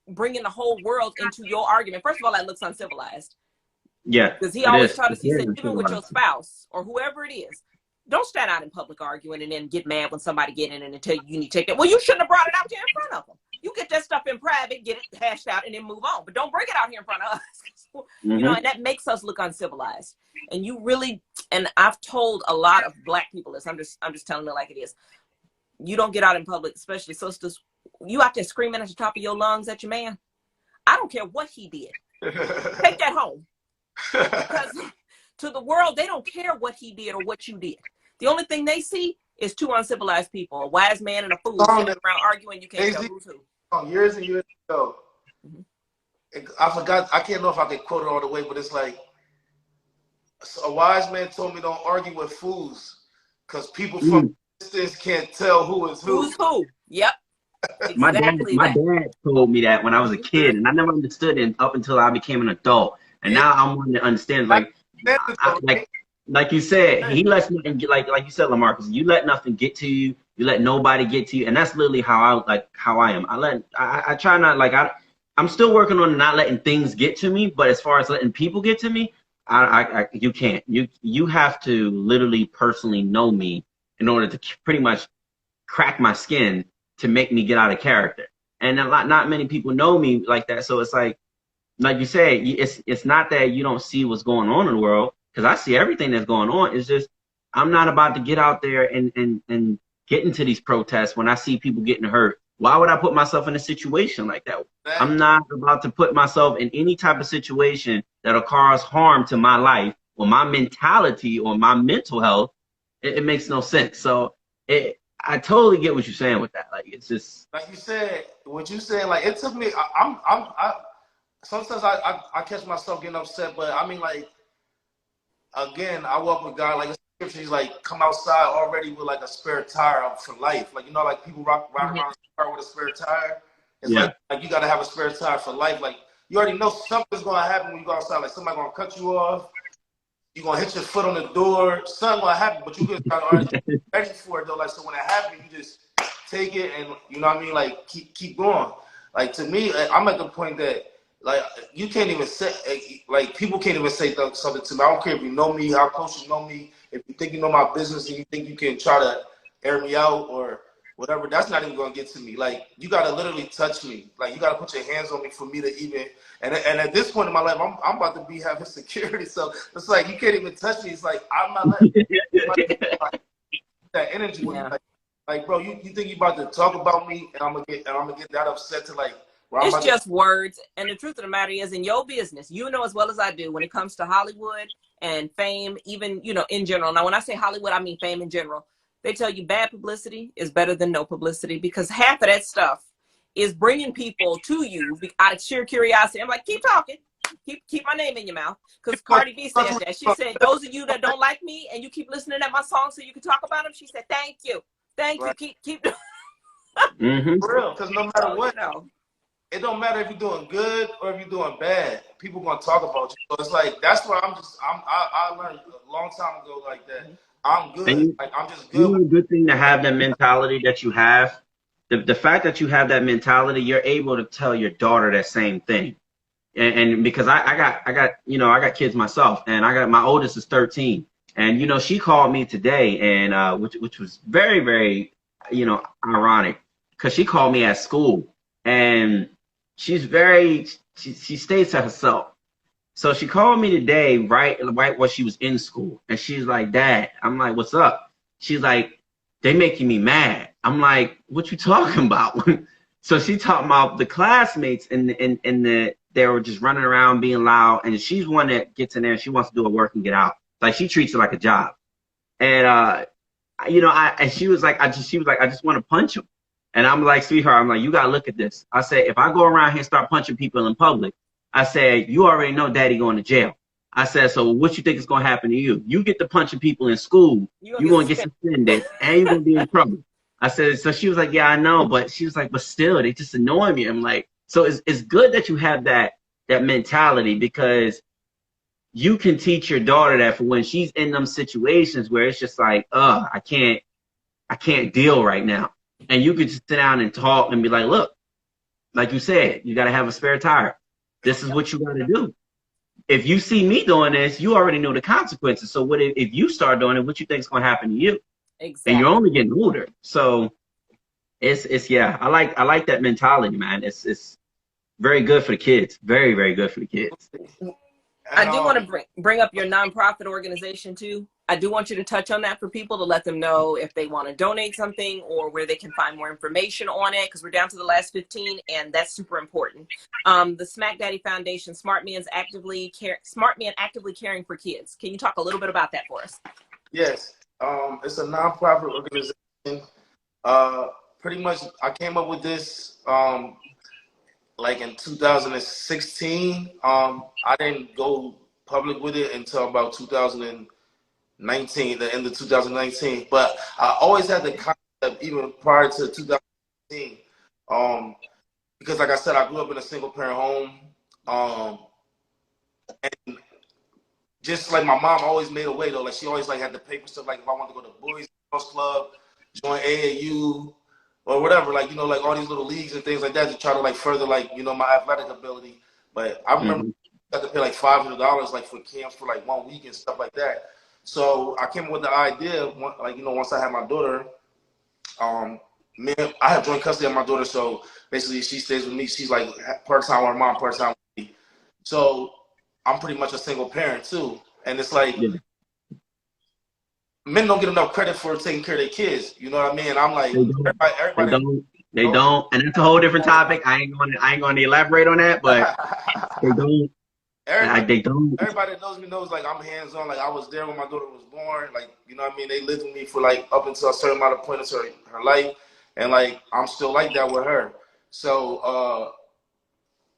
[SPEAKER 1] bringing the whole world into your argument. First of all, that looks uncivilized.
[SPEAKER 3] Yeah.
[SPEAKER 1] Because he always taught us, he said, even with your spouse or whoever it is, don't stand out in public arguing and then get mad when somebody get in and tell you need to take that. Well, you shouldn't have brought it out here in front of them. You get that stuff in private, get it hashed out, and then move on. But don't bring it out here in front of us. You know, and that makes us look uncivilized. And you really, and I've told a lot of Black people this. I'm just telling it like it is. You don't get out in public, especially sisters. You out there screaming at the top of your lungs at your man. I don't care what he did. Take that home. Because to the world, they don't care what he did or what you did. The only thing they see is two uncivilized people, a wise man and a fool sitting around arguing. You can't tell who's who.
[SPEAKER 2] Years and years ago, I forgot, I can't know if I can quote it all the way, but it's like, a wise man told me don't argue with fools because people from distance can't tell who is who.
[SPEAKER 1] Who's who? Yep.
[SPEAKER 3] Exactly my dad told me that when I was a kid, and I never understood it up until I became an adult. And now I'm wanting to understand, like you said, he lets nothing get, like you said, LaMarcus, you let nothing get to you. You let nobody get to you, and that's literally how I am. I try not, like, I'm still working on not letting things get to me, but as far as letting people get to me, you can't. You have to literally personally know me in order to pretty much crack my skin to make me get out of character. And not many people know me like that, so it's like you say, it's not that you don't see what's going on in the world, because I see everything that's going on. It's just I'm not about to get out there and get into these protests when I see people getting hurt. Why would I put myself in a situation like that? I'm not about to put myself in any type of situation that'll cause harm to my life or my mentality or my mental health. It makes no sense. So I totally get what you're saying with that. Like, it's just
[SPEAKER 2] like you said, what you said, like, it took me, sometimes I catch myself getting upset, but I mean, like, again, I walk with God. Like, scripture. He's like, come outside already with like a spare tire for life. Like, you know, like people ride around the car with a spare tire. It's like you got to have a spare tire for life. Like, you already know something's going to happen when you go outside. Like, somebody's going to cut you off. You're going to hit your foot on the door. Something's going to happen, but you just got to already be ready for it, though. Like, so when it happens, you just take it and, you know what I mean? Like, keep going. Like, to me, I'm at the point that, like, you can't even say, like, people can't even say something to me. I don't care if you know me, how close you know me. If you think you know my business and you think you can try to air me out or whatever, that's not even going to get to me. Like, you got to literally touch me. Like, you got to put your hands on me for me to even, and at this point in my life, I'm about to be having security. So it's like, you can't even touch me. It's like, I'm not letting that energy with you. Like, bro, you think you about to talk about me and I'm gonna get that upset to like,
[SPEAKER 1] it's just words. And the truth of the matter is, in your business, you know as well as I do, when it comes to Hollywood and fame, even, you know, in general. Now, when I say Hollywood, I mean fame in general. They tell you bad publicity is better than no publicity, because half of that stuff is bringing people to you out of sheer curiosity. I'm like, keep talking. Keep my name in your mouth. Because Cardi B said that. She said, those of you that don't like me and you keep listening to my songs so you can talk about them, she said, thank you. Thank you. Keep doing
[SPEAKER 2] For real, because no matter what, it don't matter if you're doing good or if you're doing bad. People gonna talk about you. So it's like, that's why I learned a long time ago like that. I'm good. Like, I'm just good.
[SPEAKER 3] You know, a good thing to have that mentality that you have. The fact that you have that mentality, you're able to tell your daughter that same thing. And because I got kids myself, and my oldest is 13. And, you know, she called me today, and which was very, very, you know, ironic, because she called me at school, and she stays to herself. So she called me today, right while she was in school, and she's like, Dad, I'm like, what's up? She's like, they making me mad. I'm like, what you talking about? So she talking about the classmates and they were just running around being loud, and she's one that gets in there and she wants to do her work and get out. Like, she treats it like a job. And you know, she was like, I just want to punch him. And I'm like, sweetheart, I'm like, you gotta look at this. I said, if I go around here and start punching people in public, I said, you already know Daddy going to jail. I said, so what you think is gonna happen to you? You get to punching people in school, you're gonna get suspended and you're gonna be in trouble. I said, so she was like, yeah, I know, but she was like, but still, they just annoy me. I'm like, so it's good that you have that mentality, because you can teach your daughter that for when she's in them situations where it's just like, I can't deal right now. And you can just sit down and talk and be like, look, like you said, you got to have a spare tire. This is what you got to do. If you see me doing this, you already know the consequences. So what if you start doing it, what you think is going to happen to you? Exactly. And you're only getting older. So it's yeah, I like that mentality, man. It's very good for the kids. Very, very good for the kids.
[SPEAKER 1] I do want to bring up your nonprofit organization too. I do want you to touch on that for people, to let them know if they want to donate something or where they can find more information on it, because we're down to the last 15, and that's super important. The Smack Daddy Foundation, Smart Man Actively Caring for Kids. Can you talk a little bit about that for us?
[SPEAKER 2] Yes, it's a nonprofit organization. Pretty much, I came up with this like in 2016. I didn't go public with it until about 2019, the end of 2019. But I always had the concept even prior to 2019. Because like I said, I grew up in a single parent home. And just like my mom always made a way though. Like, she always like had to pay for stuff. Like, if I wanted to go to Boys Club, join AAU, or whatever, like, you know, like all these little leagues and things like that to try to like further, like, you know, my athletic ability. But I remember I had to pay like $500 like for camps for like 1 week and stuff like that. So I came up with the idea, like, you know, once I had my daughter, I have joint custody of my daughter. So basically she stays with me. She's like part-time with her mom, part-time with me. So I'm pretty much a single parent too. And it's like, men don't get enough credit for taking care of their kids. You know what I mean? I'm like, everybody
[SPEAKER 3] they don't. And that's a whole different topic. I ain't going to elaborate on that, but they don't.
[SPEAKER 2] Everybody that knows me knows, like, I'm hands-on. Like, I was there when my daughter was born. Like, you know what I mean? They lived with me for like up until a certain amount of point of her life. And like, I'm still like that with her. So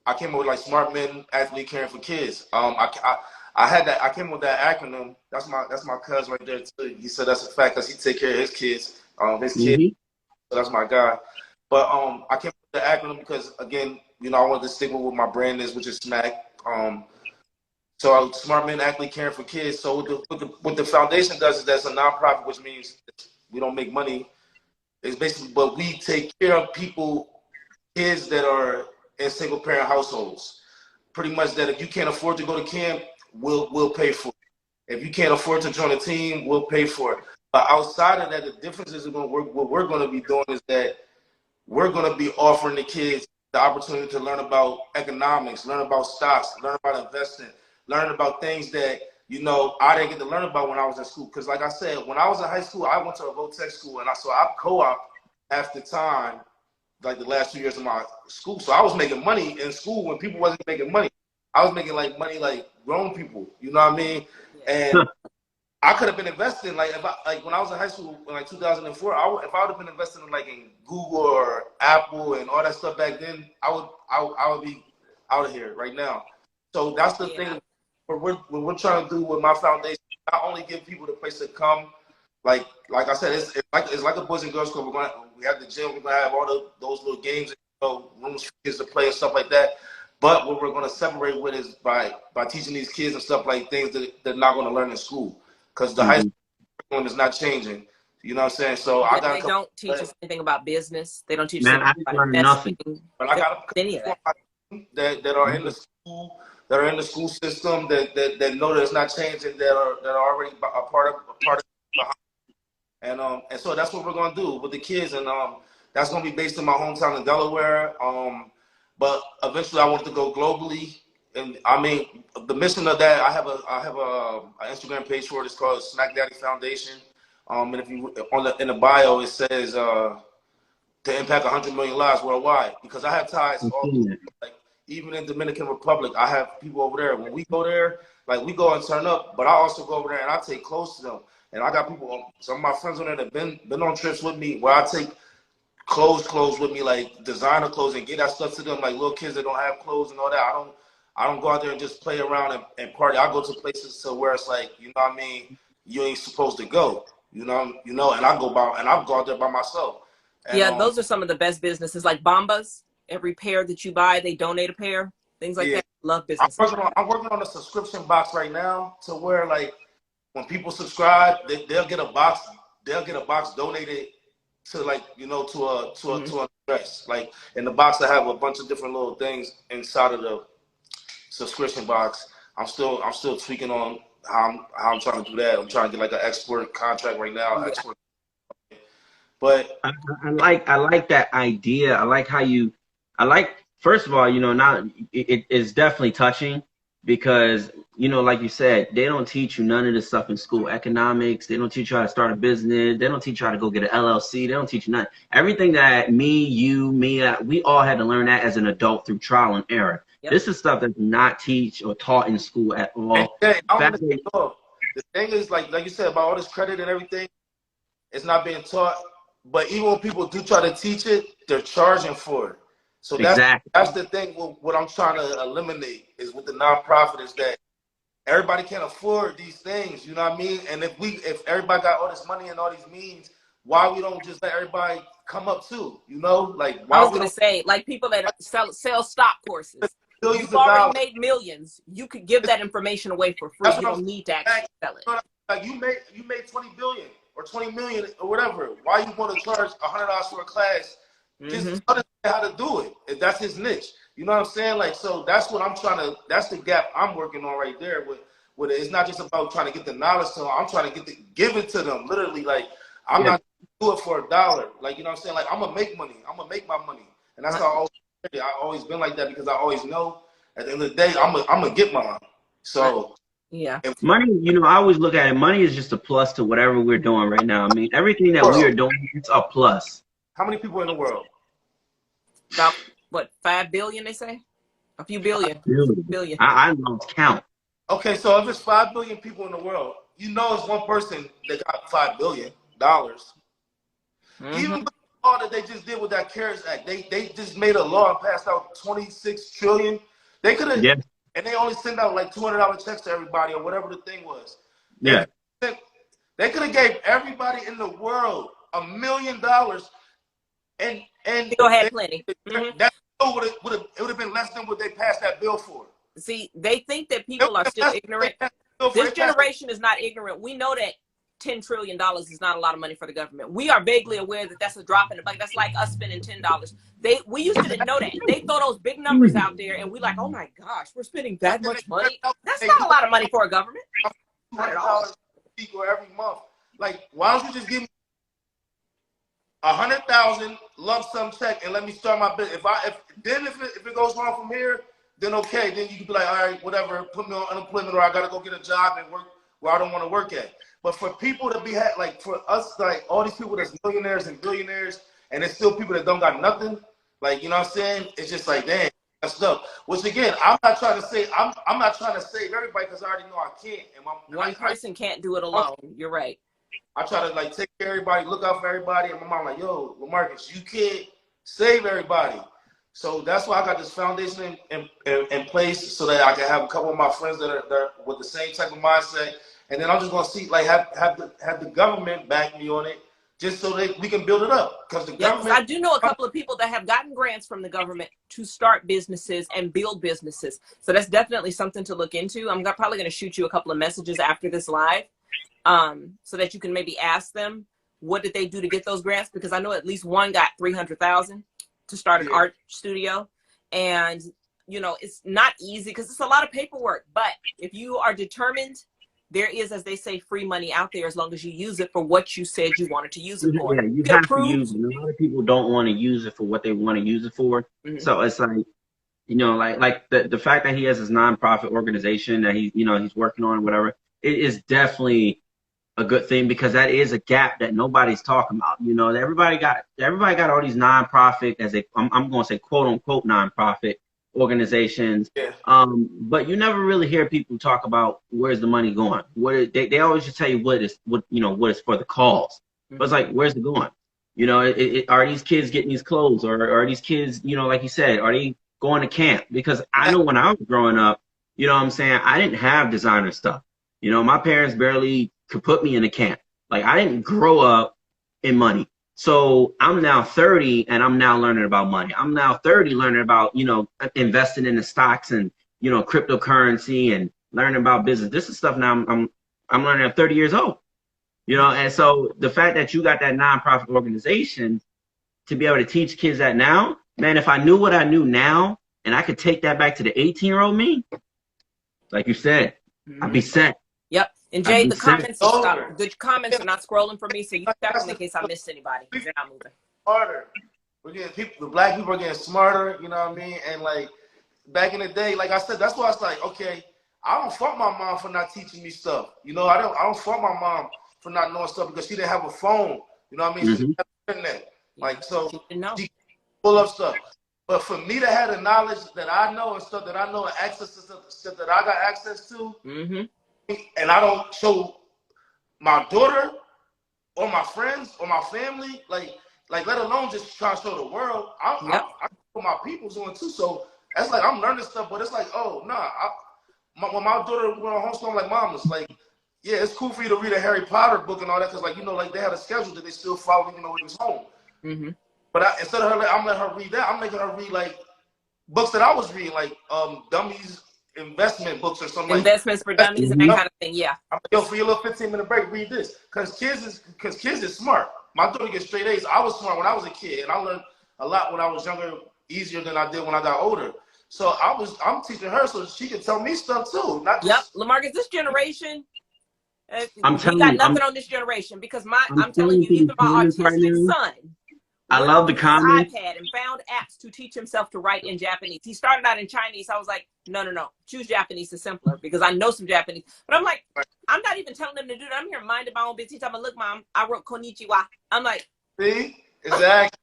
[SPEAKER 2] I came up with like Smart Men Actively Caring for Kids. I came with that acronym. That's my cousin right there too. He said that's a fact because he take care of his kids. So that's my guy. But I came with the acronym because again, you know, I wanted to stick with what my brand is, which is SMAC. So Smart Men Actively Caring for Kids. So what the foundation does is that's a nonprofit, which means we don't make money. It's basically, but we take care of kids that are in single parent households. Pretty much that if you can't afford to go to camp, we'll pay for it. If you can't afford to join a team, we'll pay for it. But outside of that, the difference is what we're going to be doing is that we're going to be offering the kids the opportunity to learn about economics, learn about stocks, learn about investing, learn about things that, you know, I didn't get to learn about when I was in school. Because like I said, when I was in high school, I went to a Votech school, and I co-op half the time, like the last 2 years of my school. So I was making money in school when people wasn't making money. I was making like money like grown people, you know what I mean? And I could have been investing like when I was in high school in like 2004. If I would have been investing in like in Google or Apple and all that stuff back then, I would be out of here right now. So that's the thing. What we're trying to do with my foundation, not only give people the place to come, like I said, it's like a Boys and Girls Club. We have the gym. We're gonna have all those little games, you know, rooms for kids to play and stuff like that. But what we're gonna separate with is by teaching these kids and stuff like things that they're not gonna learn in school, because the high school curriculum is not changing. You know what I'm saying? So
[SPEAKER 1] they don't teach us anything about business. They don't teach
[SPEAKER 3] us
[SPEAKER 1] about
[SPEAKER 3] nothing.
[SPEAKER 2] But I got any that are in the school. That are in the school system that know that it's not changing, that are already a part of and so that's what we're gonna do with the kids, and that's gonna be based in my hometown in Delaware. But eventually I want to go globally, and I mean the mission of that, I have a Instagram page for it. It's called Smack Daddy Foundation. And if you in the bio it says to impact 100 million lives worldwide, because I have ties all like. Even in Dominican Republic, I have people over there. When we go there, like we go and turn up, but I also go over there and I take clothes to them. And I got people, some of my friends on there that been on trips with me where I take clothes with me, like designer clothes, and get that stuff to them, like little kids that don't have clothes and all that. I don't go out there and just play around and party. I go to places to where it's like, you know what I mean, you ain't supposed to go. You know, and I go out there by myself. And,
[SPEAKER 1] yeah, those are some of the best businesses, like Bombas. Every pair that you buy, they donate a pair. Things like that. Love business.
[SPEAKER 2] I'm working on a subscription box right now to where, like, when people subscribe, they'll get a box. They'll get a box donated to, like, you know, to a dress. Like, in the box, I have a bunch of different little things inside of the subscription box. I'm still tweaking on how I'm trying to do that. I'm trying to get like an export contract right now.
[SPEAKER 1] Yeah.
[SPEAKER 2] Export. But
[SPEAKER 3] I like that idea. I like how you. First of all, you know, now it's definitely touching because, you know, like you said, they don't teach you none of this stuff in school. Economics, they don't teach you how to start a business. They don't teach you how to go get an LLC. They don't teach you nothing. Everything that we all had to learn that as an adult through trial and error. Yep. This is stuff that's not taught in school at all.
[SPEAKER 2] The thing is, like you said, about all this credit and everything, it's not being taught. But even when people do try to teach it, they're charging for it. So that's the thing. What I'm trying to eliminate is with the nonprofit is that everybody can't afford these things. You know what I mean? And if everybody got all this money and all these means, why we don't just let everybody come up too? You know, like why
[SPEAKER 1] I was gonna say, like people that sell stock courses. You've already made millions. You could give that information away for free. You don't need to actually sell it.
[SPEAKER 2] Like you made 20 billion or 20 million or whatever. Why you want to charge $100 for a class? Just understand how to do it. If that's his niche. You know what I'm saying? Like, so that's what I'm trying to, that's the gap I'm working on right there with it. It's not just about trying to get the knowledge to them. I'm trying to give it to them. Literally, like, I'm not do it for $1. Like, you know what I'm saying? Like, I'm going to make money. I'm going to make my money. And that's how I've always been like that, because I always know at the end of the day, I'm going to get mine. So,
[SPEAKER 1] yeah.
[SPEAKER 3] Money, you know, I always look at it. Money is just a plus to whatever we're doing right now. I mean, everything that we are doing, it's a plus.
[SPEAKER 2] How many people in the world?
[SPEAKER 1] About, what, 5 billion, they say? A few billion. Billion.
[SPEAKER 3] I lost count.
[SPEAKER 2] Okay, so if it's 5 billion people in the world, you know it's one person that got $5 billion. Even with the law that they just did with that CARES Act, they just made a law and passed out 26 trillion. They could have and they only send out like $200 checks to everybody or whatever the thing was.
[SPEAKER 3] Yeah.
[SPEAKER 2] They could have gave everybody in the world $1 million, and
[SPEAKER 1] Still had plenty.
[SPEAKER 2] That bill would have been less than what they passed that bill for.
[SPEAKER 1] See, they think that people are still ignorant. This generation is not ignorant. We know that $10 trillion is not a lot of money for the government. We are vaguely aware that that's a drop in the bucket. That's like us spending $10. We used to know that. They throw those big numbers out there, and we like, oh my gosh, we're spending that much money. That's not a lot of money for a government. Not at all.
[SPEAKER 2] Or every month. Like, why don't you just give me 100,000 lump sum check and let me start my business? If it goes wrong from here, then okay, then you can be like, all right, whatever, put me on unemployment, or I gotta go get a job and work where I don't want to work at. But for people to be like, for us, like all these people that's millionaires and billionaires, and there's still people that don't got nothing, like, you know what I'm saying? It's just like, damn, that's stuff. Which again, I'm not trying to say, I'm not trying to save everybody, because I already know I can't. And
[SPEAKER 1] one person can't do it alone. You're right.
[SPEAKER 2] I try to like take care of everybody, look out for everybody, and my mom like, yo, LaMarcus, you can't save everybody. So that's why I got this foundation in place, so that I can have a couple of my friends that are with the same type of mindset, and then I'm just gonna see, like, have the government back me on it, just so that we can build it up. Because the government,
[SPEAKER 1] I do know a couple of people that have gotten grants from the government to start businesses and build businesses. So that's definitely something to look into. I'm probably going to shoot you a couple of messages after this live, so that you can maybe ask them what did they do to get those grants, because I know at least one got $300,000 to start an art studio. And you know, it's not easy because it's a lot of paperwork, but if you are determined, there is, as they say, free money out there as long as you use it for what you said you wanted to use it for.
[SPEAKER 3] Yeah, you have to use it. A lot of people don't want to use it for what they want to use it for. So it's like, you know, like the fact that he has his nonprofit organization that he's working on, whatever, it is definitely a good thing, because that is a gap that nobody's talking about. You know, everybody got all these nonprofit, I'm going to say quote unquote nonprofit organizations.
[SPEAKER 2] Yeah.
[SPEAKER 3] But you never really hear people talk about where's the money going. They always just tell you what is for the cause. But it's like, where's it going? You know, are these kids getting these clothes, or are these kids, you know, like you said, are they going to camp? Because I know when I was growing up, you know what I'm saying, I didn't have designer stuff. You know, my parents barely could put me in a camp. Like, I didn't grow up in money. So I'm now 30 and I'm now learning about money. I'm now 30 learning about, you know, investing in the stocks and, you know, cryptocurrency and learning about business. This is stuff now I'm learning at 30 years old, you know. And so the fact that you got that nonprofit organization to be able to teach kids that now, man, if I knew what I knew now and I could take that back to the 18-year-old me, like you said, I'd be set.
[SPEAKER 1] Yep. And Jay, the comments are not scrolling for me, so you check them in case I missed anybody, because they're not moving.
[SPEAKER 2] Smarter. The black people are getting smarter, you know what I mean? And like back in the day, like I said, that's why it's like, okay, I don't fault my mom for not teaching me stuff. You know, I don't fault my mom for not knowing stuff, because she didn't have a phone. You know what I mean? She didn't have the internet. Like, so she pull up stuff. But for me to have the knowledge that I know and stuff that I know and access to stuff that I got access to, and I don't show my daughter or my friends or my family, like let alone just try to show the world. I put my people's on too. So that's like, I'm learning stuff, but it's like, oh nah. When my daughter went on homeschool, I'm like, Mom, it's like, yeah, it's cool for you to read a Harry Potter book and all that, because like, you know, like they had a schedule that they still follow even though it was home. But instead of her, I'm letting her read that. I'm making her read like books that I was reading, like dummies investment books or something.
[SPEAKER 1] Investments for dummies and that kind of thing. Yeah. I'm like,
[SPEAKER 2] yo, for your little 15-minute break, read this, because kids is smart. My daughter gets straight A's. I was smart when I was a kid, and I learned a lot when I was younger, easier than I did when I got older. So I'm teaching her so she can tell me stuff too. Not just,
[SPEAKER 1] LaMarcus, this generation. I'm telling you, nothing on this generation, because I'm telling you, even my autistic son.
[SPEAKER 3] I love the comments.
[SPEAKER 1] iPad and found apps to teach himself to write in Japanese. He started out in Chinese. I was like, no. Choose Japanese. It's simpler, because I know some Japanese. But I'm like, I'm not even telling them to do that. I'm here minding my own business. He's talking, look, Mom, I wrote konnichiwa. I'm like,
[SPEAKER 2] see, exactly.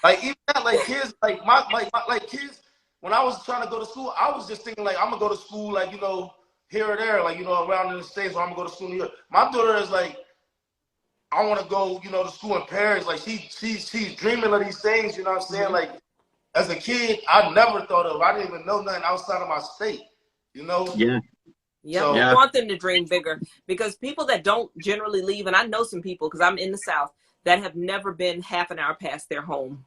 [SPEAKER 2] Like even that, like kids, like my kids. When I was trying to go to school, I was just thinking like, I'm gonna go to school, like, you know, here or there, like, you know, around in the States, or I'm gonna go to school in New York. My daughter is like, I want to go, you know, to school in Paris. Like she's dreaming of these things, you know what I'm saying? Like as a kid, I never thought of, I didn't even know nothing outside of my state. You know?
[SPEAKER 3] Yeah.
[SPEAKER 1] Yeah,
[SPEAKER 2] So,
[SPEAKER 1] we want them to dream bigger, because people that don't generally leave, and I know some people because I'm in the South that have never been half an hour past their home.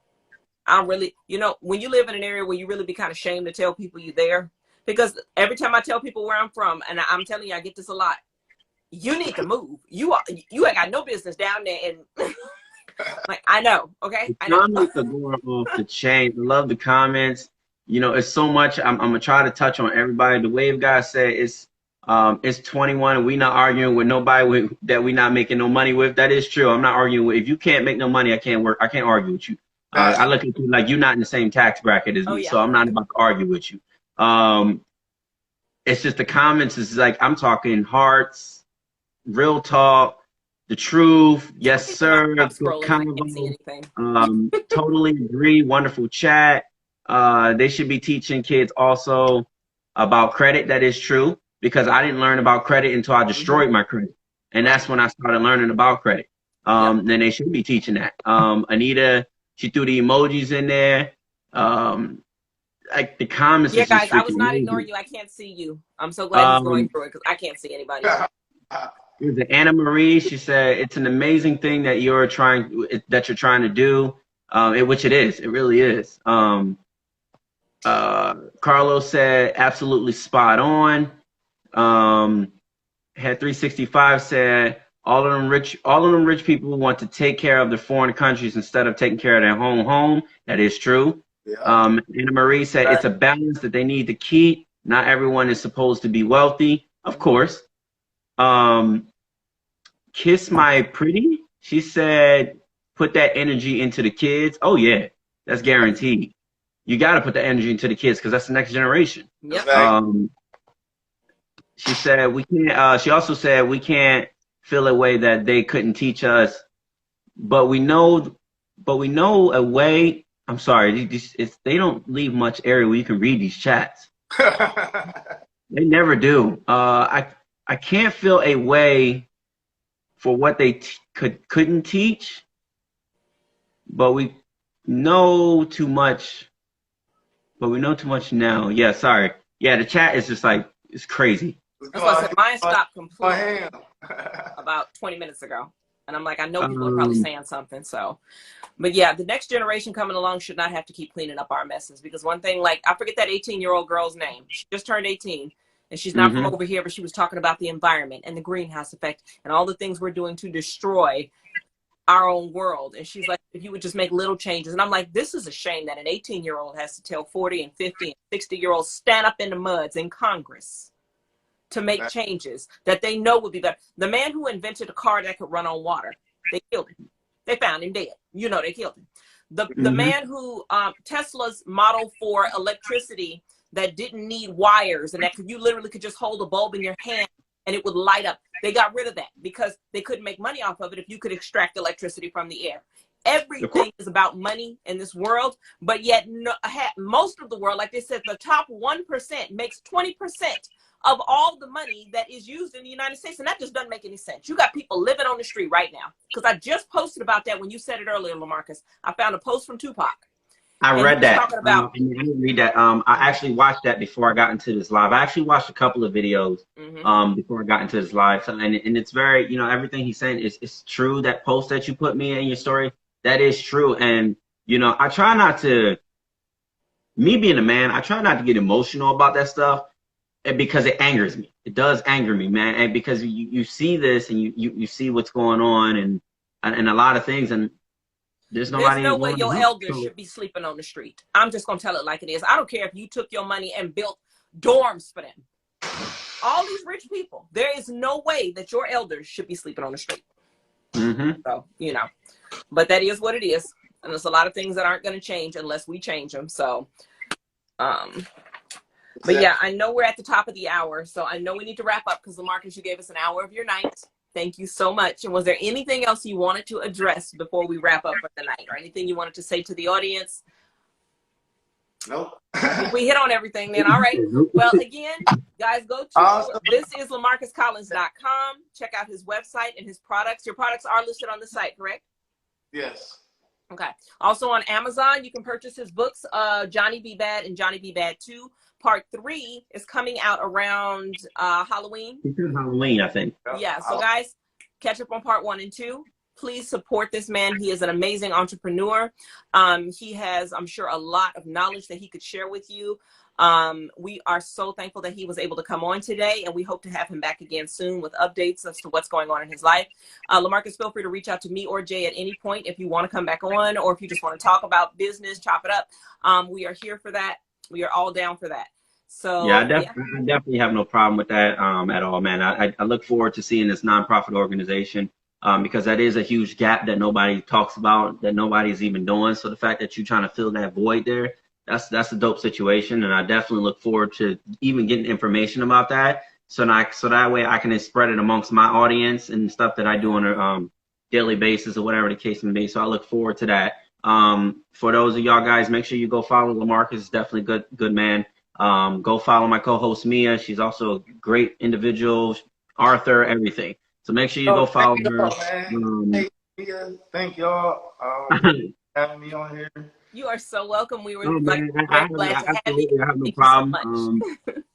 [SPEAKER 1] I really, you know, when you live in an area where you really be kind of ashamed to tell people you're there, because every time I tell people where I'm from, and I'm telling you, I get this a lot. You need to move. You ain't got no business down there, and like, I know, okay, I know.
[SPEAKER 3] Comments are going off the chain. I love the comments. You know, it's so much. I'm gonna try to touch on everybody. The Wave guy said it's 21 and we not arguing with nobody that we not making no money with. That is true. I'm not arguing with. If you can't make no money, I can't argue with you. I look at you like you're not in the same tax bracket as me, so I'm not about to argue with you. It's just the comments is like, I'm talking hearts, real talk, the truth. Yes, sir. Good convo. Totally agree. Wonderful chat. They should be teaching kids also about credit. That is true, because I didn't learn about credit until I destroyed my credit. And that's when I started learning about credit. Then they should be teaching that. Anita, she threw the emojis in there. Like the comments.
[SPEAKER 1] Yeah, guys, I was not ignoring you. I can't see you. I'm so glad he's going through it, because I can't see anybody.
[SPEAKER 3] Anna Marie, she said it's an amazing thing that you're trying to do, which it is. It really is. Carlos said absolutely spot on. Had 365 said all of them rich people want to take care of their foreign countries instead of taking care of their home. That is true. Anna Marie said it's a balance that they need to keep. Not everyone is supposed to be wealthy, of course. Kiss My Pretty, she said put that energy into the kids. Oh yeah, that's guaranteed. You got to put the energy into the kids, because that's the next generation.
[SPEAKER 1] Yep.
[SPEAKER 3] She said we can't. She also said we can't feel a way that they couldn't teach us, but we know a way. I'm sorry, they don't leave much area where you can read these chats. They never do. I can't feel a way for what they couldn't teach, but we know too much. But we know too much now. Yeah, sorry. Yeah, the chat is just like, it's crazy.
[SPEAKER 1] That's why I said mine stopped completely about 20 minutes ago. And I'm like, I know people are probably saying something. So, but yeah, the next generation coming along should not have to keep cleaning up our messes. Because one thing, like, I forget that 18-year-old girl's name. She just turned 18. And she's not from over here, but she was talking about the environment and the greenhouse effect and all the things we're doing to destroy our own world. And she's like, if you would just make little changes. And I'm like, this is a shame that an 18-year-old has to tell 40 and 50 and 60-year-olds stand up in the muds in Congress to make changes that they know would be better. The man who invented a car that could run on water, they killed him. They found him dead. You know, they killed him. The man who, Tesla's model for electricity that didn't need wires, and that you literally could just hold a bulb in your hand and it would light up. They got rid of that because they couldn't make money off of it if you could extract electricity from the air. Everything is about money in this world, but yet most of the world, like they said, the top 1% makes 20% of all the money that is used in the United States. And that just doesn't make any sense. You got people living on the street right now. Because I just posted about that when you said it earlier, LaMarcus. I found a post from Tupac.
[SPEAKER 3] I read that. I didn't read that. I actually watched that before I got into this live. I actually watched a couple of videos before I got into this live. So, and it's very, you know, everything he's saying is true. That post that you put me in your story, that is true. And, you know, I try not to, me being a man, I try not to get emotional about that stuff because it angers me. It does anger me, man. And because you see this and you see what's going on and a lot of things, and there's no way
[SPEAKER 1] your elders should be sleeping on the street. I'm just going to tell it like it is. I don't care if you took your money and built dorms for them. All these rich people, there is no way that your elders should be sleeping on the street. So, you know, but that is what it is. And there's a lot of things that aren't going to change unless we change them. So, but yeah, I know we're at the top of the hour. So I know we need to wrap up because LaMarcus, you gave us an hour of your night. Thank you so much. And was there anything else you wanted to address before we wrap up for the night, or anything you wanted to say to the audience?
[SPEAKER 2] Nope.
[SPEAKER 1] If we hit on everything then, all right. Well, again, guys, go to thisislamarcuscollins.com. Check out his website and his products. Your products are listed on the site, correct?
[SPEAKER 2] Yes.
[SPEAKER 1] Okay. Also on Amazon, you can purchase his books, Johnny B. Bad and Johnny B. Bad 2. Part 3 is coming out around Halloween.
[SPEAKER 3] Halloween, I think.
[SPEAKER 1] Yeah. So guys, catch up on part 1 and 2. Please support this man. He is an amazing entrepreneur. He has, I'm sure, a lot of knowledge that he could share with you. We are so thankful that he was able to come on today, and we hope to have him back again soon with updates as to what's going on in his life. LaMarcus, feel free to reach out to me or Jay at any point if you want to come back on, or if you just want to talk about business, chop it up. We are here for that. We are all down for that. So
[SPEAKER 3] yeah, I definitely have no problem with that at all, man. I look forward to seeing this nonprofit organization. Because that is a huge gap that nobody talks about, that nobody's even doing. So the fact that you're trying to fill that void there, that's a dope situation. And I definitely look forward to even getting information about that. So that way I can spread it amongst my audience and stuff that I do on a daily basis or whatever the case may be. So I look forward to that. For those of y'all guys, make sure you go follow LaMarcus. He's definitely good man. Go follow my co-host Mia. She's also a great individual, Arthur, everything. So make sure you go follow her.
[SPEAKER 2] Thank y'all having me on here.
[SPEAKER 1] You are so welcome. We were
[SPEAKER 3] glad to have you. I have no problem.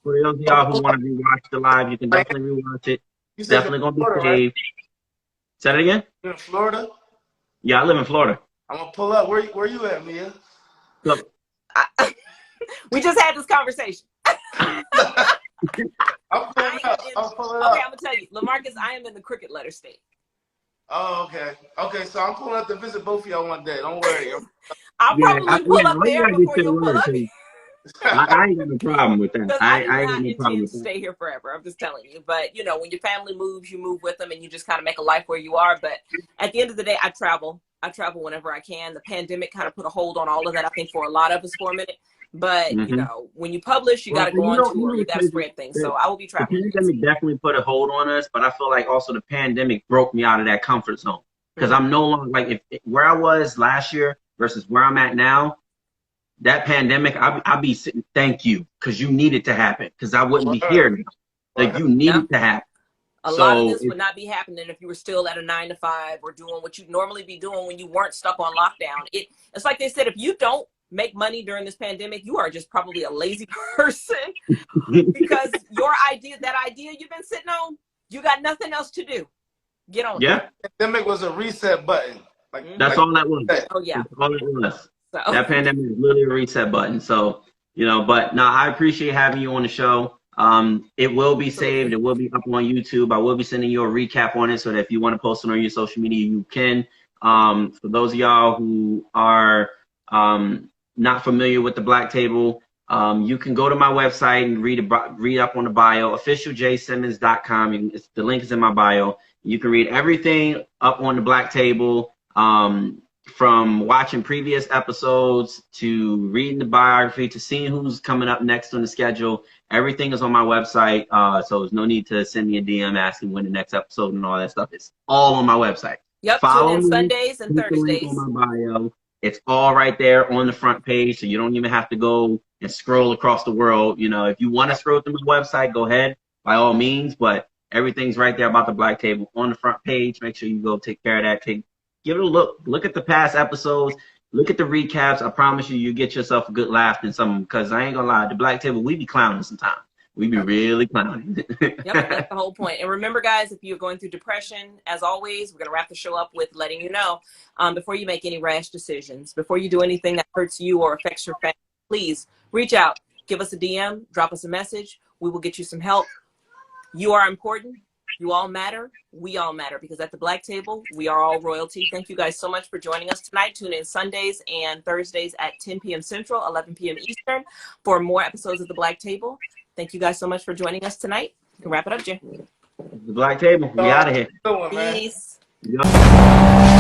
[SPEAKER 3] For those of y'all who want to rewatch the live, you can definitely rewatch it. It's definitely going to be saved. Say that again?
[SPEAKER 2] You're in Florida?
[SPEAKER 3] Yeah, I live in Florida.
[SPEAKER 2] I'm going to pull up. Where you at, Mia?
[SPEAKER 3] Look.
[SPEAKER 1] We just had this conversation.
[SPEAKER 2] I'm pulling up.
[SPEAKER 1] Okay, I'm gonna tell you, LaMarcus, I am in the cricket letter state.
[SPEAKER 2] Oh, okay. Okay, so I'm pulling up to visit both of y'all one day. Don't worry.
[SPEAKER 1] I'll probably pull up there before you pull up.
[SPEAKER 3] I ain't got no problem with that.
[SPEAKER 1] I ain't got no problem with that. Stay here forever. I'm just telling you. But you know, when your family moves, you move with them, and you just kind of make a life where you are. But at the end of the day, I travel. I travel whenever I can. The pandemic kind of put a hold on all of that, I think, for a lot of us for a minute. But you know, when you publish, you got to go on tour. You got to spread things. So I will be traveling.
[SPEAKER 3] The pandemic definitely put a hold on us, but I feel like also the pandemic broke me out of that comfort zone because I'm no longer like where I was last year versus where I'm at now. That pandemic, I'll be sitting. Thank you, because you needed to happen. Because I wouldn't be here now. Like you needed to happen.
[SPEAKER 1] A lot of this would not be happening if you were still at a 9-to-5 or doing what you'd normally be doing when you weren't stuck on lockdown. It's like they said, if you don't make money during this pandemic, you are just probably a lazy person because that idea you've been sitting on, you got nothing else to do. Get on.
[SPEAKER 3] Yeah.
[SPEAKER 2] The pandemic was a reset button.
[SPEAKER 3] That's all that was.
[SPEAKER 1] Oh yeah.
[SPEAKER 3] That's all it was. So. That pandemic is literally a reset button. So, you know, but no, I appreciate having you on the show. It will be saved. It will be up on YouTube. I will be sending you a recap on it so that if you want to post it on your social media, you can. For those of y'all who are not familiar with the Black Table, you can go to my website and read up on the bio, officialjsimmons.com. The link is in my bio. You can read everything up on the Black Table, from watching previous episodes to reading the biography to seeing who's coming up next on the schedule. Everything is on my website, so there's no need to send me a DM asking when the next episode and all that stuff is. All on my website.
[SPEAKER 1] Yep, follow me Sundays and Thursdays.
[SPEAKER 3] On my bio. It's all right there on the front page, so you don't even have to go and scroll across the world. You know, if you want to scroll through my website, go ahead, by all means, but everything's right there about the Black Table on the front page. Make sure you go take care of that. Give it a look. Look at the past episodes. Look at the recaps. I promise you get yourself a good laugh in some of them, because I ain't gonna lie, the Black Table, we be clowning sometimes. We be really clowning.
[SPEAKER 1] Yep, that's the whole point. And remember, guys, if you're going through depression, as always, we're going to wrap the show up with letting you know, before you make any rash decisions, before you do anything that hurts you or affects your family, please reach out, give us a DM, drop us a message. We will get you some help. You are important. You all matter. We all matter, because at the Black Table, we are all royalty. Thank you guys so much for joining us tonight. Tune in Sundays and Thursdays at 10 p.m. Central, 11 p.m. Eastern for more episodes of the Black Table. Thank you guys so much for joining us tonight. You can wrap it up, Jay.
[SPEAKER 3] The Black Table. We out of here.
[SPEAKER 1] Peace.
[SPEAKER 3] Yep.